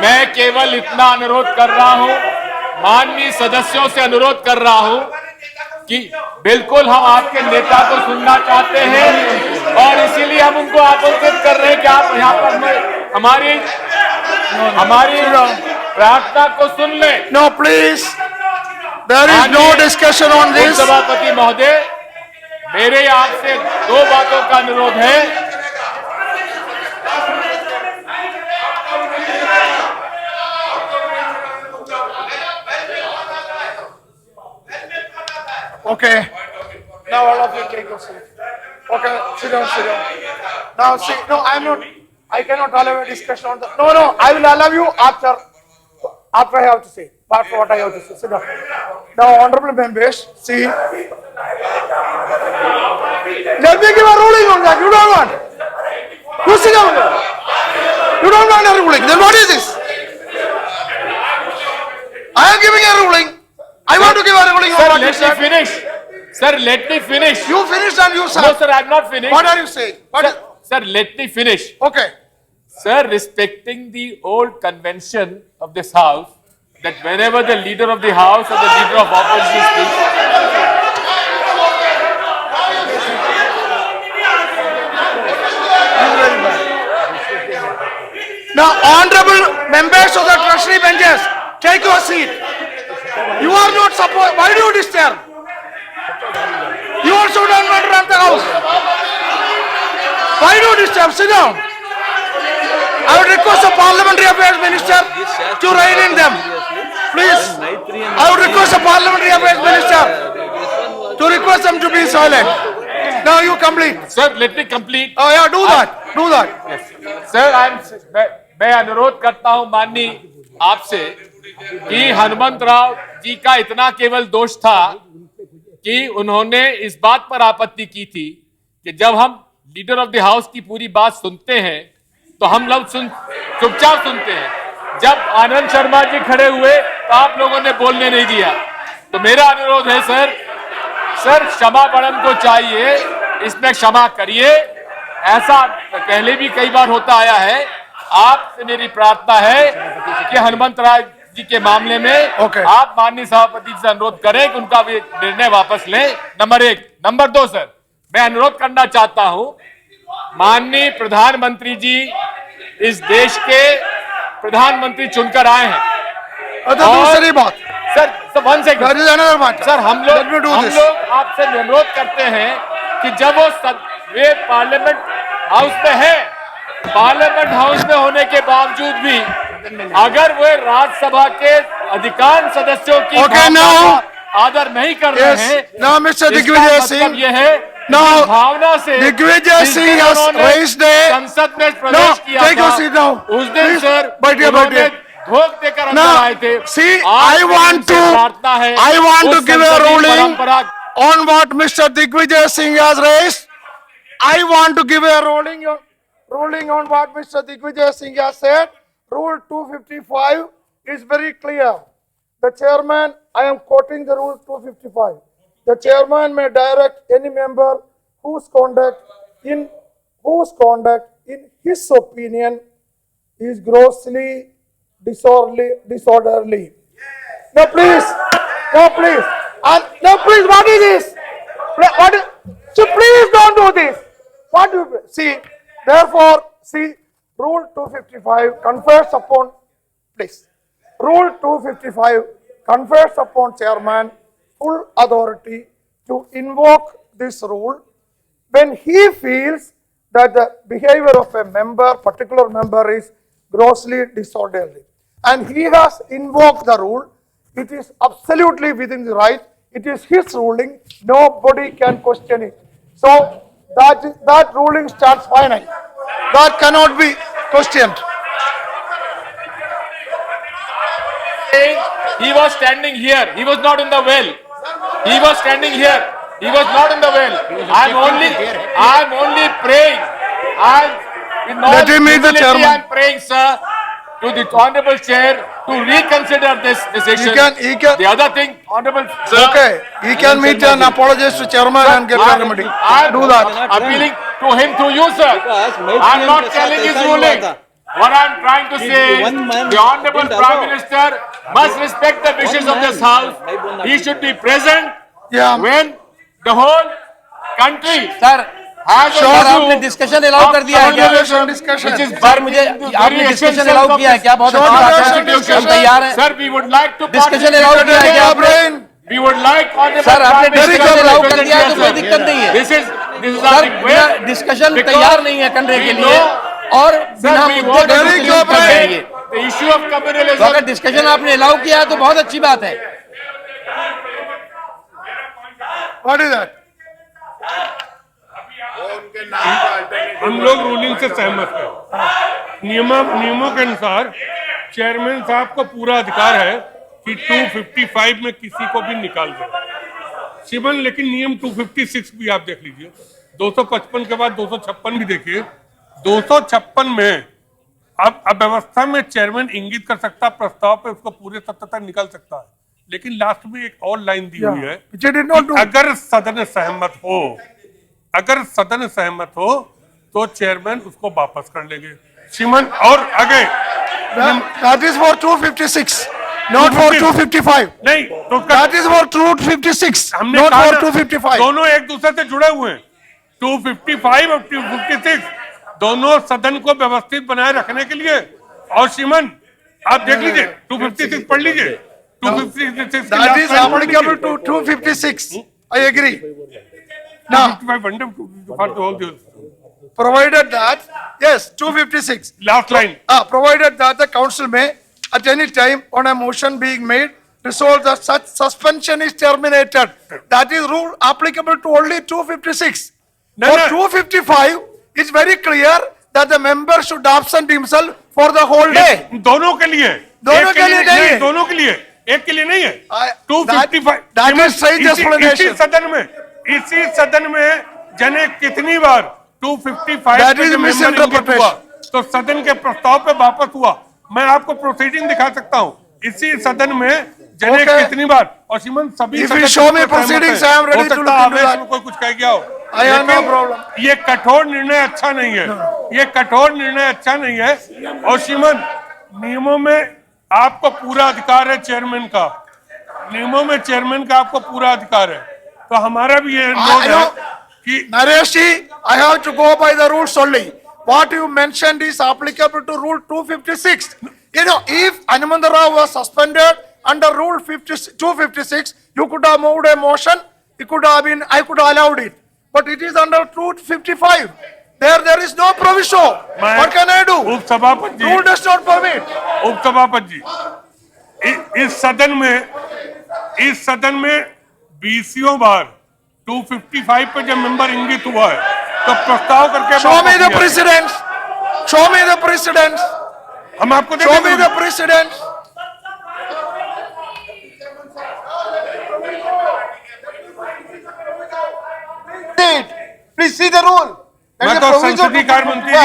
मैं केवल इतना अनुरोध कर रहा हूं, माननीय सदस्यों से अनुरोध कर रहा हूं कि बिल्कुल हम आपके नेता को सुनना चाहते हैं और इसीलिए हम उनको आमंत्रित कर रहे हैं कि आप यहाँ पर हमारी प्रार्थना को सुन लें. No, please. There is no discussion on this. सभापति महोदय, मेरे आपसे दो बातों का अनुरोध है. Okay. Now all of you take your seat. Okay, sit down. Now see, no, I cannot allow a discussion on the, no, I will allow you after I have to say, after what I have to say. Sit down. Now, honorable members, see. Let me give a ruling on that. You don't want. You sit down there. You don't want a ruling. Then what is this? I am giving a ruling. I want to give a ruling on Sir, what you let said. me finish. Sir, let me finish. You finished and you said. No, sir, I am not finished. What are you saying? Sir, let me finish. Okay. Sir, respecting the old convention of this house, that whenever the leader of the house or the leader of opposition speaks, Now, honorable members of the treasury benches, take your seat. You are not supposed. Why do you disturb? You also don't want to run the house. Why do you disturb? Sit down. I would request the Parliamentary Affairs Minister to rein in them. Please. I would request the Parliamentary Affairs Minister to request them to be silent. Now you complete. Sir, let me complete. Oh yeah, do that. Do that. Sir, मैं अनुरोध करता हूं माननीय आपसे कि हनुमंतराव जी का इतना केवल दोष था कि उन्होंने इस बात पर आपत्ति की थी कि जब हम लीडर ऑफ द हाउस की पूरी बात सुनते हैं तो हम लोग चुपचाप सुनते हैं. जब आनंद शर्मा जी खड़े हुए तो आप लोगों ने बोलने नहीं दिया. तो मेरा अनुरोध है सर क्षमा बड़न को चाहिए, इसमें क्षमा करिए. ऐसा पहले भी कई बार होता आया है. आपसे मेरी प्रार्थना है कि हनुमंतराव जी के मामले में आप माननीय सभापति से अनुरोध करें कि उनका निर्णय वापस लें. नंबर 1. नंबर 2 सर, मैं अनुरोध करना चाहता हूं, माननीय प्रधानमंत्री जी इस देश के प्रधानमंत्री चुनकर आए हैं. दूसरी बात सर वन सेकंड सर, हम लोग आपसे अनुरोध करते हैं कि जब वे पार्लियामेंट हाउस में है, पार्लियामेंट हाउस में होने के बावजूद भी अगर वे राज्यसभा के अधिकांश सदस्यों की आदर नहीं कर रहे हैं, दिग्विजय सिंह, ये है भावना से दिग्विजय सिंह संसद में प्रवेश किया था, उस दिन सर धोख देकर आए थे। See, आज I want to प्रार्थना है give a उस ruling परंपरा on what Mr. Digvijay Singh has raised. I want to give a ruling on what Mr. Digvijay Singh has said. Rule 255 is very clear. The chairman, I am quoting the rule 255. The chairman may direct any member whose conduct, in his opinion, is grossly disorderly. No, please. And no, please. What is this? So please don't do this. What do you see? Therefore, see, Rule 255 confers upon. Please. Rule 255 confers upon chairman full authority to invoke this rule when he feels that the behavior of a particular member is grossly disorderly. And he has invoked the rule. It is absolutely within the right. It is his ruling. Nobody can question it. So that ruling stands final. That cannot be questioned. He was standing here. He was not in the well. He was standing here. He was not in the well. I'm only praying. Let him meet the chairman. I'm praying, sir, to the honorable chair to reconsider this decision. He can. The other thing, honorable sir. Okay, he can meet and apologize to chairman and get a remedy. Do that. Appealing to him through you, sir. I'm not telling his ruling. What I'm trying to say, the Honorable Prime Minister must respect the wishes of this House. He should be present when the whole country has आपने discussion allow कर दिया है क्या? Sir मुझे आपने discussion allow किया है क्या? बहुत अच्छी बात है, हम तैयार हैं। Sir, we would like to discussion allow किया है क्या आपने? We would like सर आपने डिस्कशन अलाउ कर दिया है तो कोई दिक्कत नहीं है। This is सर डिस्कशन तैयार नहीं है करने के लिए और बिना मुद्दे के the issue of communalism. तो अगर डिस्कशन आपने अलाउ किया है तो बहुत अच्छी बात है। What is that? हम लोग रूलिंग से सहमत हैं। नियमों के अनुसार चेयरमैन साहब को पूरा अधिकार है कि 255 में किसी को भी निकाल दे। शिवन, लेकिन नियम 256 भी आप देख लीजिए, 255 के बाद 256 भी देखिए। 256 में अब अव्यवस्था में चेयरमैन इंगित कर सकता, प्रस्ताव पे उसको पूरे सत्र तक निकाल सकता है, लेकिन लास्ट में एक और लाइन दी हुई है कि अगर सदन सहमत हो तो चेयरमैन उसको वापस कर लेंगे। श्रीमान और आगे That is for 256, not for 255. नहीं तो That is for 256, हमने not कहा for 255. दोनों एक दूसरे से जुड़े हुए हैं। 255 और 256 दोनों सदन को व्यवस्थित बनाए रखने के लिए। और श्रीमान आप देख लीजिए, 256 पढ़ लीजिए। 256 That is applicable to 256. I agree. Now, provided that, yes, 256. Last line. Provided that the council may, at any time, on a motion being made, resolve that such suspension is terminated. That is rule applicable to only 256. For 255, it's very clear that the member should absent himself for the whole day. दोनों के लिए, दोनों के लिए नहीं, दोनों के लिए, एक के लिए नहीं है। 255 that is strange explanation. इसी सदन में जने कितनी बार 255 That is misinterpretation. तो सदन के प्रस्ताव पे वापस हुआ। मैं आपको प्रोसीडिंग दिखा सकता हूँ। इसी सदन में जने कितनी बार, और श्रीमान सभी If you show me proceedings, I am ready to look into that. में कोई कुछ कह गया हो। I have no problem. ये कठोर निर्णय अच्छा नहीं है। ये कठोर निर्णय अच्छा नहीं है। और श्रीमान नियमों में आपको पूरा अधिकार है चेयरमैन का। नियमों में चेयरमैन का आपको पूरा अधिकार है। तो हमारा भी ये अनुरोध है कि Naresh ji, I have to go by the rules only. What you mentioned is applicable to rule 256. You know, if Hanumanth Rao was suspended under rule 256, you could have moved a motion. It could have been, I could have allowed it. But it is under 255. There is no provision. What can I do? उपसभापति जी, Rule does not permit. उपसभापति जी, इस सदन में 20 बार 255 पे जब member इंगित हुआ है तो प्रस्ताव करके Show me the precedents. Show me the precedents. हम आपको Show me the precedents. see the rule. That मैं is तो a provision संसदीय to कार्य मंत्री जी,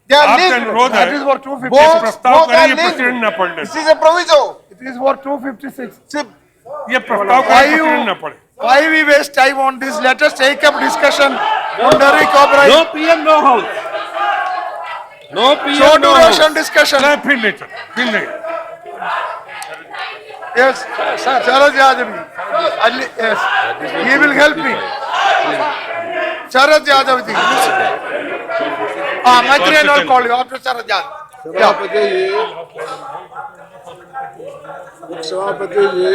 They are आपसे linked. अनुरोध है That is for 250. Both- प्रस्ताव both are करें, ये linked. प्रेसिडेंट न पढ़ने This is a proviso. It is for 256. ये प्रस्ताव Why करें, you, प्रेसिडेंट न पढ़े। why we waste time on this? Let us take up discussion on Derrick O'Brien. No PM, no house. No PM, Short no duration house. discussion. नहीं, फिर नहीं चल, फिर नहीं। Yes, Sharad Yadav. Yes, he will help me. Sharad Yadav ji. Maitri and I'll call you after Sharad Yadav. सभापति जी, सभापति जी,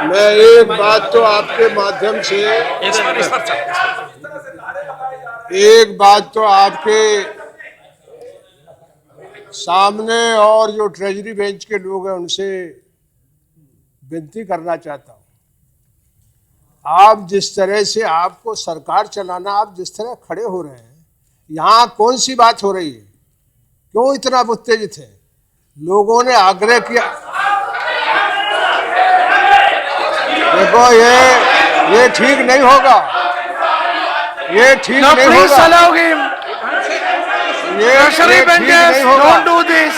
मैं एक बात तो आपके माध्यम से, एक बात तो आपके सामने और जो ट्रेजरी बेंच के लोग हैं उनसे विनती करना चाहता हूं। आप जिस तरह से आपको सरकार चलाना, आप जिस तरह खड़े हो रहे हैं, यहाँ कौन सी बात हो रही है? क्यों इतना उत्तेजित है? लोगों ने आग्रह किया, देखो ये ठीक नहीं होगा, ये ठीक Now नहीं please होगा, allow him. Treasury ठीक benches, नहीं होगा। don't do this.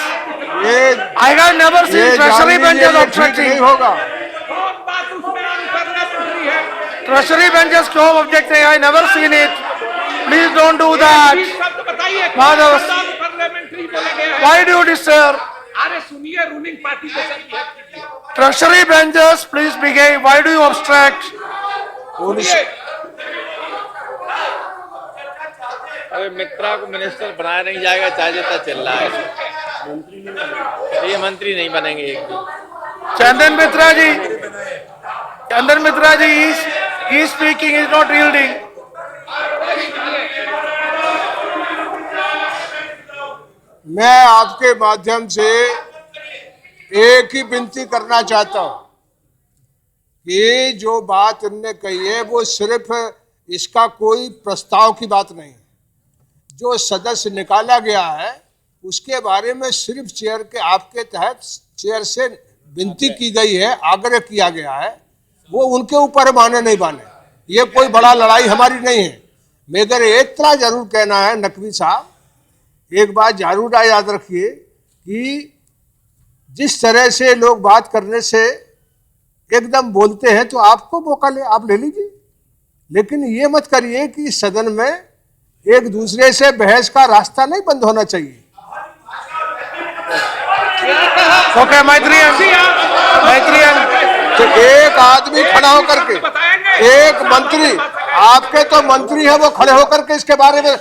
ये I have never ये seen जान treasury लीजिए, benches ये ठीक objecting. नहीं होगा। Treasury benches क्यों objecting? I never seen it. Please don't do that. Madhav, why do you disturb? अरे सुनिए, रूलिंग पार्टी के साथ Treasury benches, please behave. Why do you obstruct? अरे मित्रा को मिनिस्टर बनाया नहीं जाएगा, चाहे जितना चल रहा है, ये मंत्री नहीं बनेंगे एक भी। Chandan Mitra ji is speaking, is not yielding. मैं आपके माध्यम से एक ही विनती करना चाहता हूं कि जो बात उनने कही है वो सिर्फ इसका कोई प्रस्ताव की बात नहीं है। जो सदस्य निकाला गया है उसके बारे में सिर्फ चेयर के आपके तहत चेयर से विनती की गई है, आग्रह किया गया है, वो उनके ऊपर माने नहीं माने, ये कोई बड़ा लड़ाई हमारी नहीं है। मगर इतना जरूर कहना है नकवी साहब, एक बात जरूर याद रखिए कि जिस तरह से लोग बात करने से एकदम बोलते हैं तो आपको मौका आप ले लीजिए, लेकिन ये मत करिए कि सदन में एक दूसरे से बहस का रास्ता नहीं बंद होना चाहिए। Okay, Maitriyan. तो एक आदमी खड़ा होकर के, एक मंत्री, आपके तो मंत्री है, वो खड़े होकर के इसके बारे में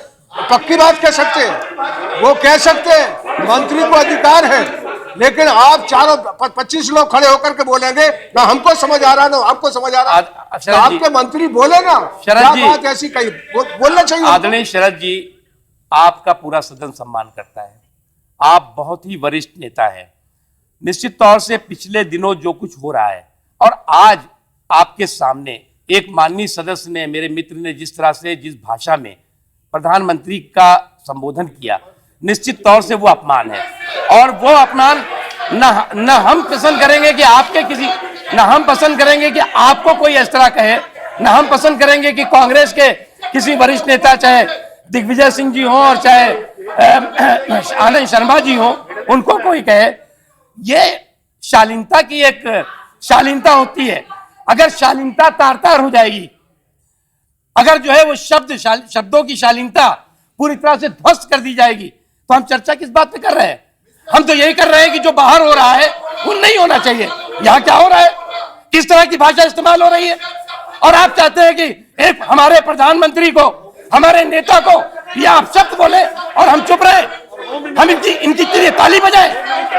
पक्की बात कह सकते हैं, वो कह सकते हैं, मंत्री को अधिकार है, लेकिन आप चारों 25 लोग खड़े होकर के बोलेंगे ना हमको समझ आ रहा ना आपको समझ आ रहा, तो आपके मंत्री बोले ना, क्या बात ऐसी कही बोलना चाहिए। आदरणीय शरद जी, आपका पूरा सदन सम्मान करता है, आप बहुत ही वरिष्ठ नेता हैं। निश्चित तौर से पिछले दिनों जो कुछ हो रहा है और आज आपके सामने एक माननीय सदस्य ने, मेरे मित्र ने जिस तरह से जिस भाषा में प्रधानमंत्री का संबोधन किया, निश्चित तौर से वो अपमान है और वो अपमान न हम पसंद करेंगे कि आपके किसी, न हम पसंद करेंगे कि आपको कोई इस तरह कहे, न हम पसंद करेंगे कि कांग्रेस के किसी वरिष्ठ नेता, चाहे दिग्विजय सिंह जी हो और चाहे आनंद शर्मा जी हो, उनको कोई कहे। ये शालीनता की एक शालीनता होती है। अगर शालीनता तार तार हो जाएगी, अगर जो है वो शब्दों की शालीनता पूरी तरह से ध्वस्त कर दी जाएगी, तो हम चर्चा किस बात पे कर रहे हैं? हम तो यही कर रहे हैं कि जो बाहर हो रहा है वो नहीं होना चाहिए। यहाँ क्या हो रहा है, किस तरह की भाषा इस्तेमाल हो रही है, और आप चाहते हैं कि एक हमारे प्रधानमंत्री को, हमारे नेता को ये आप शब्द बोले और हम चुप रहे, हम इनकी लिए ताली बजाएं,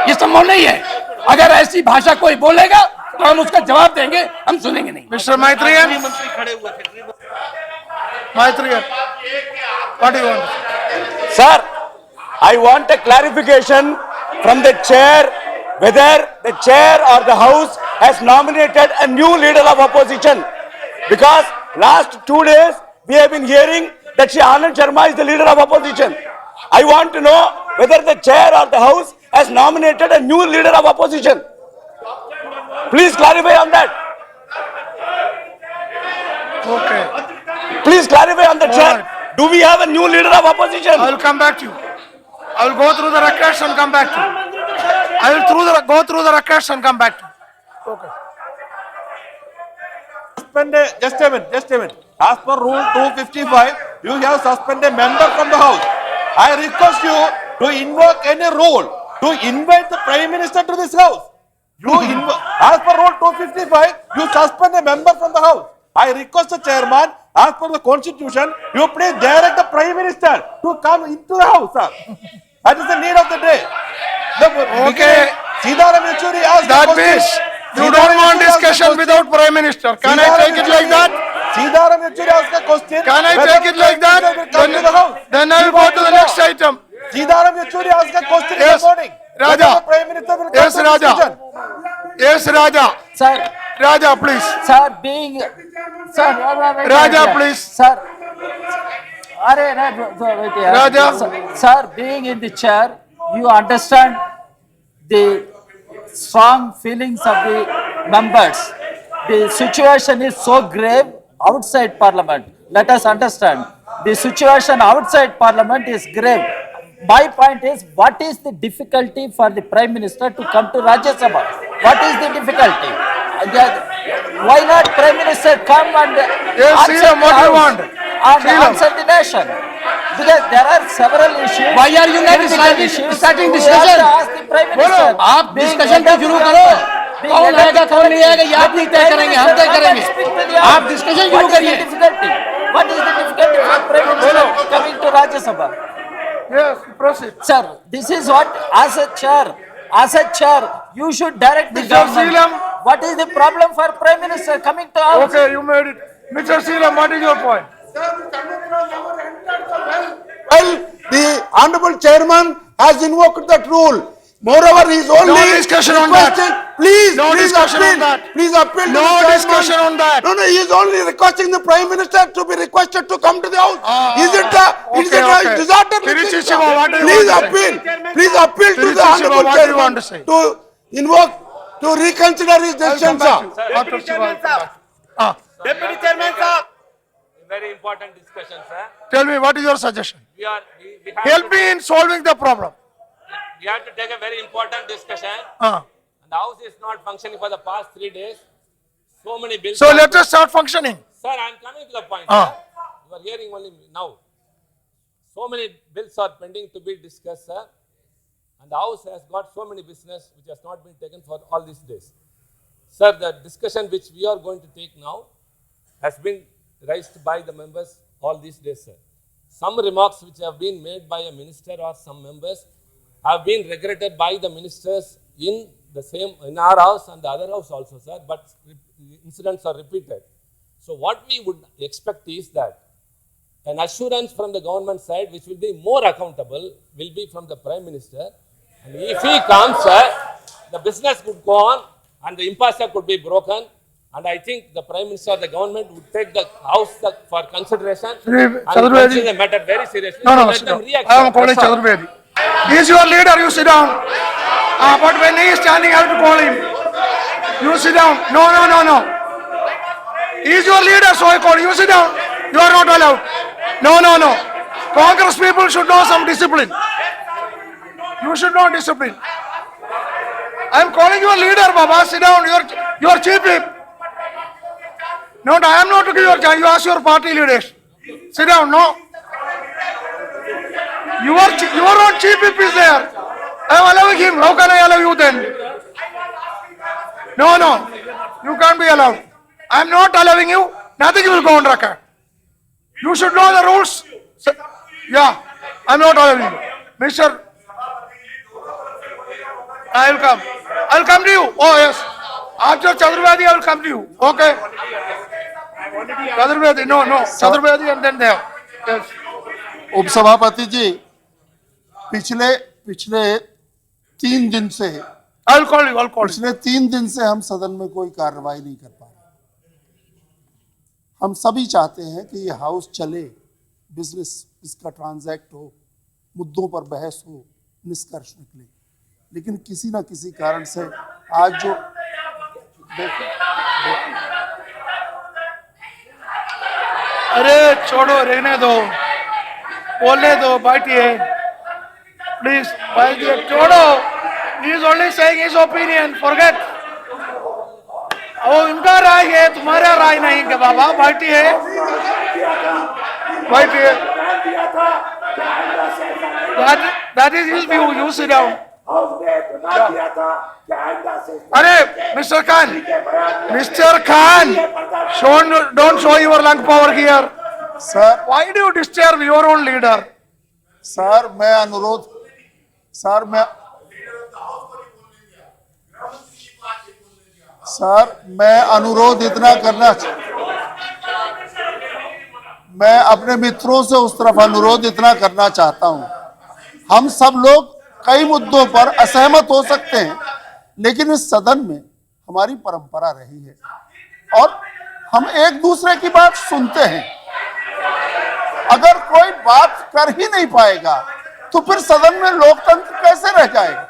ये संभव नहीं है। अगर ऐसी भाषा कोई बोलेगा तो हम उसका जवाब देंगे, हम सुनेंगे नहीं। Mister Maitriyan, what do you want? Sir, I want a clarification from the chair whether the chair or the house has nominated a new leader of opposition, because last 2 days we have been hearing that Anand Sharma is the leader of opposition. I want to know whether the chair or the house has nominated a new leader of opposition. Please clarify on that. Okay. Please clarify on the chair. Alright. Do we have a new leader of opposition? I will come back to you. I will go through the records and come back to you. I will go through the records and come back to you. Okay. Just a minute. As per Rule 255, you have suspended a member from the House. I request you to invoke any rule to invite the Prime Minister to this House. As per Rule 255, you suspend a member from the House. I request the Chairman, as per the Constitution, you please direct the Prime Minister to come into the House, sir. That is the need of the day. Okay. Sitaram Yechuri asked That means you don't want discussion without Prime Minister. Can I take it like that? Sitaram Yechuri asked a question. Can I take it like that? Then I will go to the next item. Sitaram Yechuri asked a question in Yes. the morning. Raja. Whether the Prime Minister will come Yes, to Raja. discussion. Yes, Raja. Sir, Raja, please. sir, being, sir, Raja, please. Sir, wait here. Raja. Sir, being in the chair, you understand the strong feelings of the members. The situation is so grave outside Parliament. Let us understand. The situation outside Parliament is grave. My point is, what is the difficulty for the Prime Minister to come to Rajya Sabha? What is the difficulty? Why not Prime Minister come and Yes, answer Sriram, the what do you House want? and Sriram. answer the nation? Because there are several issues. Why are you not critical issues. starting We discussion? have to ask the Prime Minister. आप Being discussion head तो of शुरू the करो। government, being कौन head of आएगा, the कौन नहीं आएगा, ये आप government, नहीं the तय Prime करेंगे, हम Minister तय come and करेंगे। speak to the आप House. discussion What शुरू is the करिए। difficulty? What is the difficulty for Prime Minister coming to Rajya Sabha? Yes, proceed. Sir, this is what, as a chair, you should direct the Mr. government. Seelam. What is the problem for Prime Minister coming to House? Okay, you made it. Mr. Seelam, what is your point? Well, the Honorable Chairman has invoked that rule. Moreover, he is only No discussion on that. requesting, please, No please discussion appeal, on that. please appeal to No the Chairman. discussion on that. No, he is only requesting the Prime Minister to be requested to come to the House. Is it okay. a disorderly thing, Tiruchi sir? Shiva, what do you Please want to appeal, please appeal to Tiruchi the Shiva, Honorable what do you want Chairman to say? to invoke, to reconsider his I'll decision, come back to sir. you. After Shiva, I'll come back. Deputy Chairman, sir. Very important discussion, sir. Tell me, what is your suggestion? We have Help me in solving the problem. We have to take a very important discussion. Uh, And the House is not functioning for the past 3 days. So many bills. So let us start functioning. Sir, I am coming to the point. Ah. Sir. You are hearing only now. So many bills are pending to be discussed, sir. And the House has got so many business which has not been taken for all these days. Sir, the discussion which we are going to take now has been raised by the members all these days, sir. Some remarks which have been made by a minister or some members have been regretted by the ministers in our house and the other house also, sir, but incidents are repeated. So what we would expect is that an assurance from the government side, which will be more accountable, will be from the Prime Minister. And if he comes, sir, the business could go on and the impasse could be broken. And I think the Prime Minister of the government would take the House for consideration and Chaturvedi. consider the matter very seriously. No, So no, let sit them down. react, I am sir. calling That's all. Chaturvedi. He is your leader, you sit down. But when he is standing, I have to call him. You sit down. No, no, no, no. He is your leader, so I call you. Sit down. You are not allowed. No, no, no. Congress people should know some discipline. You should know discipline. I am calling you a leader, Baba. Sit down. You are chief whip. No, I am not to give your chance. You ask your party leaders. Sit down. No. Your own chief whip is there. I am allowing him. How can I allow you then? No, no. You can't be allowed. I am not allowing you. Nothing will go on record. You should know the rules. Yeah. I am not allowing you. Mr. I will come. I will come to you. Oh, yes. After Chaturvedi, I will come to you. Okay. Chaturvedi. No, no. Chaturvedi and then there. Yes. उपसभापति जी पिछले 3 दिन से पिछले 3 दिन से हम सदन में कोई कार्रवाई नहीं कर पा रहे। हम सभी चाहते हैं कि ये हाउस चले, बिजनेस इसका ट्रांजैक्ट हो, मुद्दों पर बहस हो, निष्कर्ष निकले, लेकिन किसी ना किसी कारण से आज जो अरे छोड़ो, रहने दो, बोलने दो, बैठिए प्लीज, बैठिए, छोड़ो। He is only saying his opinion, forget. वो उनका राय है, तुम्हारा राय नहीं के बाबा, बैठिए बैठिए। That is his view, you sit down. अरे mister Khan, don't show your lung power here. Sir, Why do you disturb your own leader? Sir मैं अनुरोध, मैं अपने मित्रों से उस तरफ अनुरोध इतना करना चाहता हूं। हम सब लोग कई मुद्दों पर असहमत हो सकते हैं, लेकिन इस सदन में हमारी परंपरा रही है और हम एक दूसरे की बात सुनते हैं। अगर कोई बात कर ही नहीं पाएगा तो फिर सदन में लोकतंत्र कैसे रह जाएगा?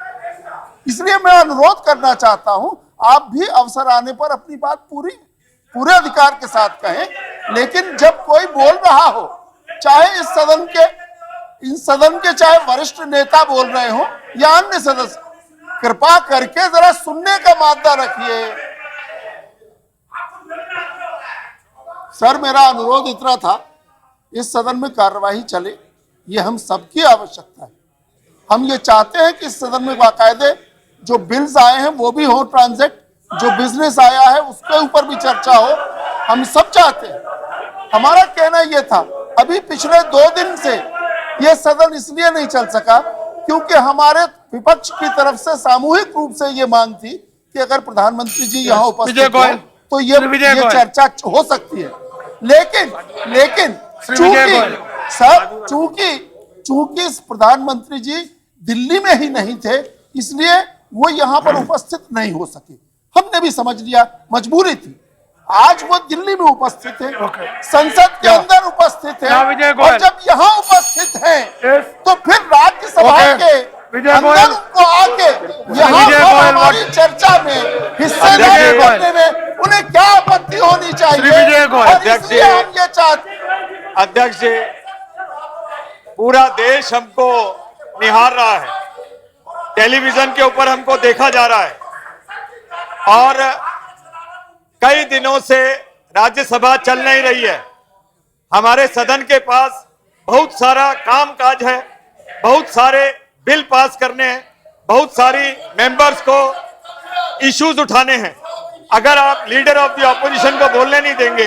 इसलिए मैं अनुरोध करना चाहता हूं, आप भी अवसर आने पर अपनी बात पूरे अधिकार के साथ कहें, लेकिन जब कोई बोल रहा हो, चाहे इन सदन के चाहे वरिष्ठ नेता बोल रहे हो या अन्य सदस्य, कृपा करके जरा सुनने का मादा रखिए। सर मेरा अनुरोध इतना था, इस सदन में कार्यवाही चले, ये हम सबकी आवश्यकता है। हम ये चाहते हैं कि इस सदन में बाकायदे जो बिल्स आए हैं वो भी हो ट्रांजिट, जो बिजनेस आया है उसके ऊपर भी चर्चा हो, हम सब चाहते हैं। हमारा कहना यह था, अभी पिछले 2 दिन से यह सदन इसलिए नहीं चल सका क्योंकि हमारे विपक्ष की तरफ से सामूहिक रूप से ये मांग थी कि अगर प्रधानमंत्री जी यहाँ उपस्थित हो तो ये चर्चा हो सकती है। लेकिन चूंकि प्रधानमंत्री जी दिल्ली में ही नहीं थे, इसलिए वो यहाँ पर उपस्थित नहीं हो सके। हमने भी समझ लिया, मजबूरी थी। आज वो दिल्ली में उपस्थित है, संसद के अंदर उपस्थित है, और जब यहाँ उपस्थित है तो फिर राज्यसभा के अंदर उनको आके यहाँ पर हमारी चर्चा में हिस्से लेने में उन्हें क्या आपत्ति होनी चाहिए? और इसलिए हम ये चाहते। अध्यक्ष जी, पूरा देश हमको निहार रहा है, टेलीविजन के ऊपर हमको देखा जा रहा है और कई दिनों से राज्यसभा चल नहीं रही है। हमारे सदन के पास बहुत सारा काम काज है, बहुत सारे बिल पास करने हैं, बहुत सारी मेंबर्स को इश्यूज उठाने हैं। अगर आप लीडर ऑफ द ऑपोजिशन को बोलने नहीं देंगे,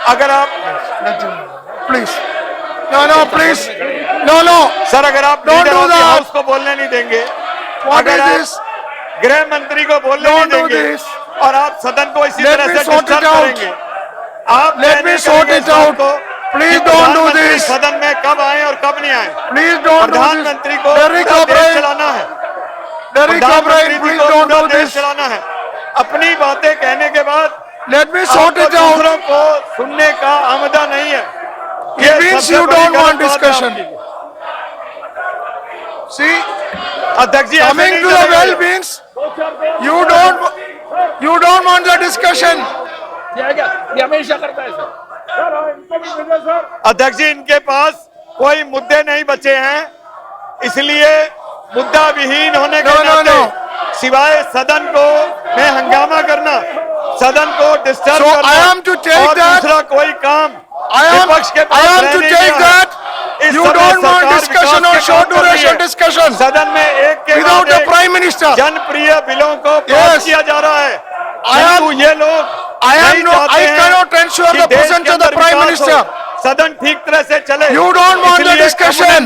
अगर आप प्लीज प्लीज सर, अगर आप लीडर ऑफ द हाउस को बोलने नहीं देंगे, अगर आप गृह मंत्री को बोलने नहीं देंगे और आप सदन को इसी तरह से डिस्टर्ब करेंगे, आप प्लीज डोंट डू दिस। सदन में कब आए और कब नहीं आए, प्लीज डोंट प्रधानमंत्री को देश चलाना है, प्लीज डोंट डू दिस। चलाना है। अपनी बातें कहने के बाद let me sort it out. दूसरों को सुनने का आमदा नहीं है। It means you don't want discussion. See, अध्यक्ष जी, coming to the well means you don't want the discussion. ये हमेशा करता है सर। अध्यक्ष जी, इनके पास कोई मुद्दे नहीं बचे हैं, इसलिए मुद्दा विहीन होने के नाते सिवाय सदन को में हंगामा करना, सदन को डिस्टर्ब करना और दूसरा कोई काम I am to take that you don't want discussion or short duration discussion. सदन में एक के without the prime minister. जनप्रिय बिलों को पास किया जा रहा है। ये लोग I cannot ensure the presence of the prime minister. सदन ठीक तरह से चले। You don't want the discussion.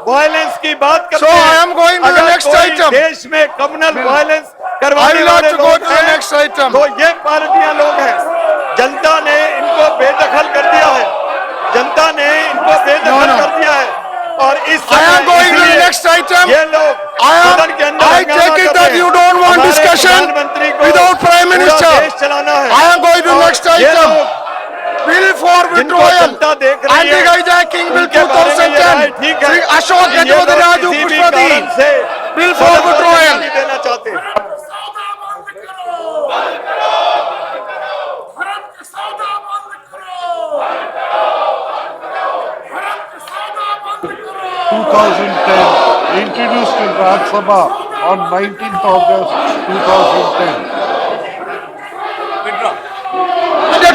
Violence की बात करते So हैं। I am going to the next item. देश में कम्युनल वायलेंस I करवाने will have वाले to go लोग to the next item. तो ये पार्टियां लोग हैं। जनता ने इनको बेदखल कर दिया है, जनता ने इनको बेदखल कर दिया है और इस I am going to the next item. ये लोग सदन के अंदर I take it that you don't want discussion without prime minister. देश चलाना है। I am going to the next item. Bill for withdrawal. Anti-hijacking bill 2010. Ashok Gajwadharaju Pushpati. Bill for withdrawal. देना चाहते हैं। Rajya Sabha on 19th August 2010.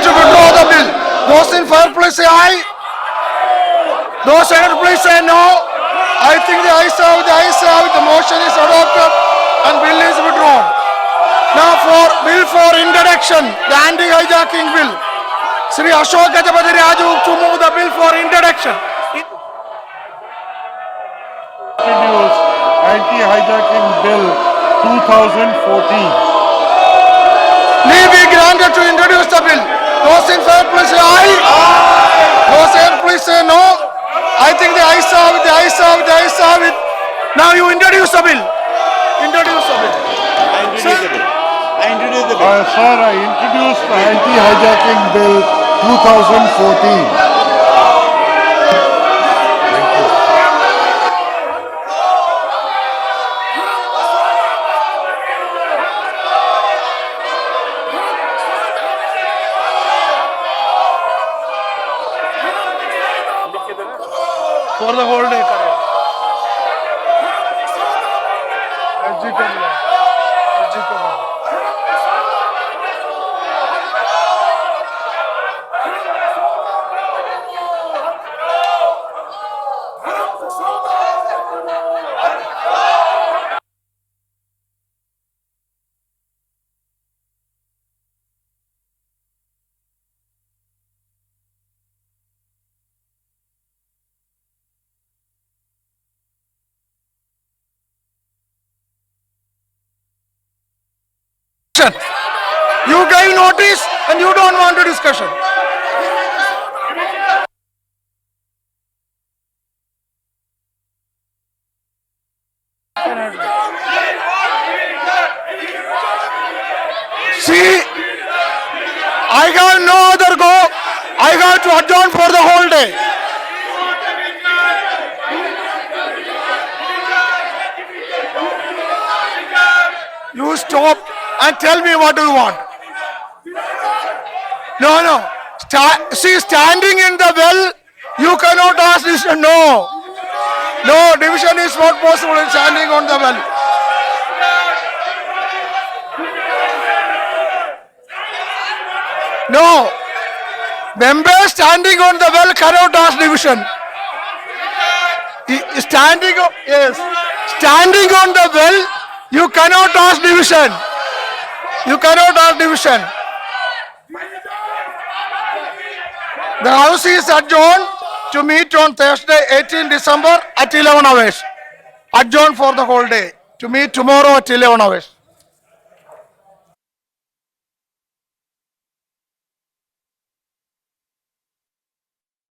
To withdraw the bill. Those in favor, please say aye. Those against, please say no. I think the ayes have it. The motion is adopted and bill is withdrawn. Now for bill for introduction, the anti-hijacking bill. Sri Ashok Gajapati Raju to move the bill for introduction. Introduce Anti-Hijacking Bill 2014. Leave be granted to introduce the bill. Those in favor, please say aye. Those against, please say no. I think the ayes have it. Now you introduce the bill. Introduce the bill. Sir, I introduced the Anti-Hijacking Bill 2014. For the whole day, correct. You gave notice and you don't want a discussion. See, I got no other go. I got to adjourn for the whole day. You stop and tell me what do you want. No. See, standing in the well, you cannot ask this. No, division is not possible in standing on the well. No, members standing on the well cannot ask division. Standing on the well, you cannot ask division. The House is adjourned to meet on Thursday, 18 December at 11 hours. Adjourned for the whole day. To meet tomorrow at 11 hours.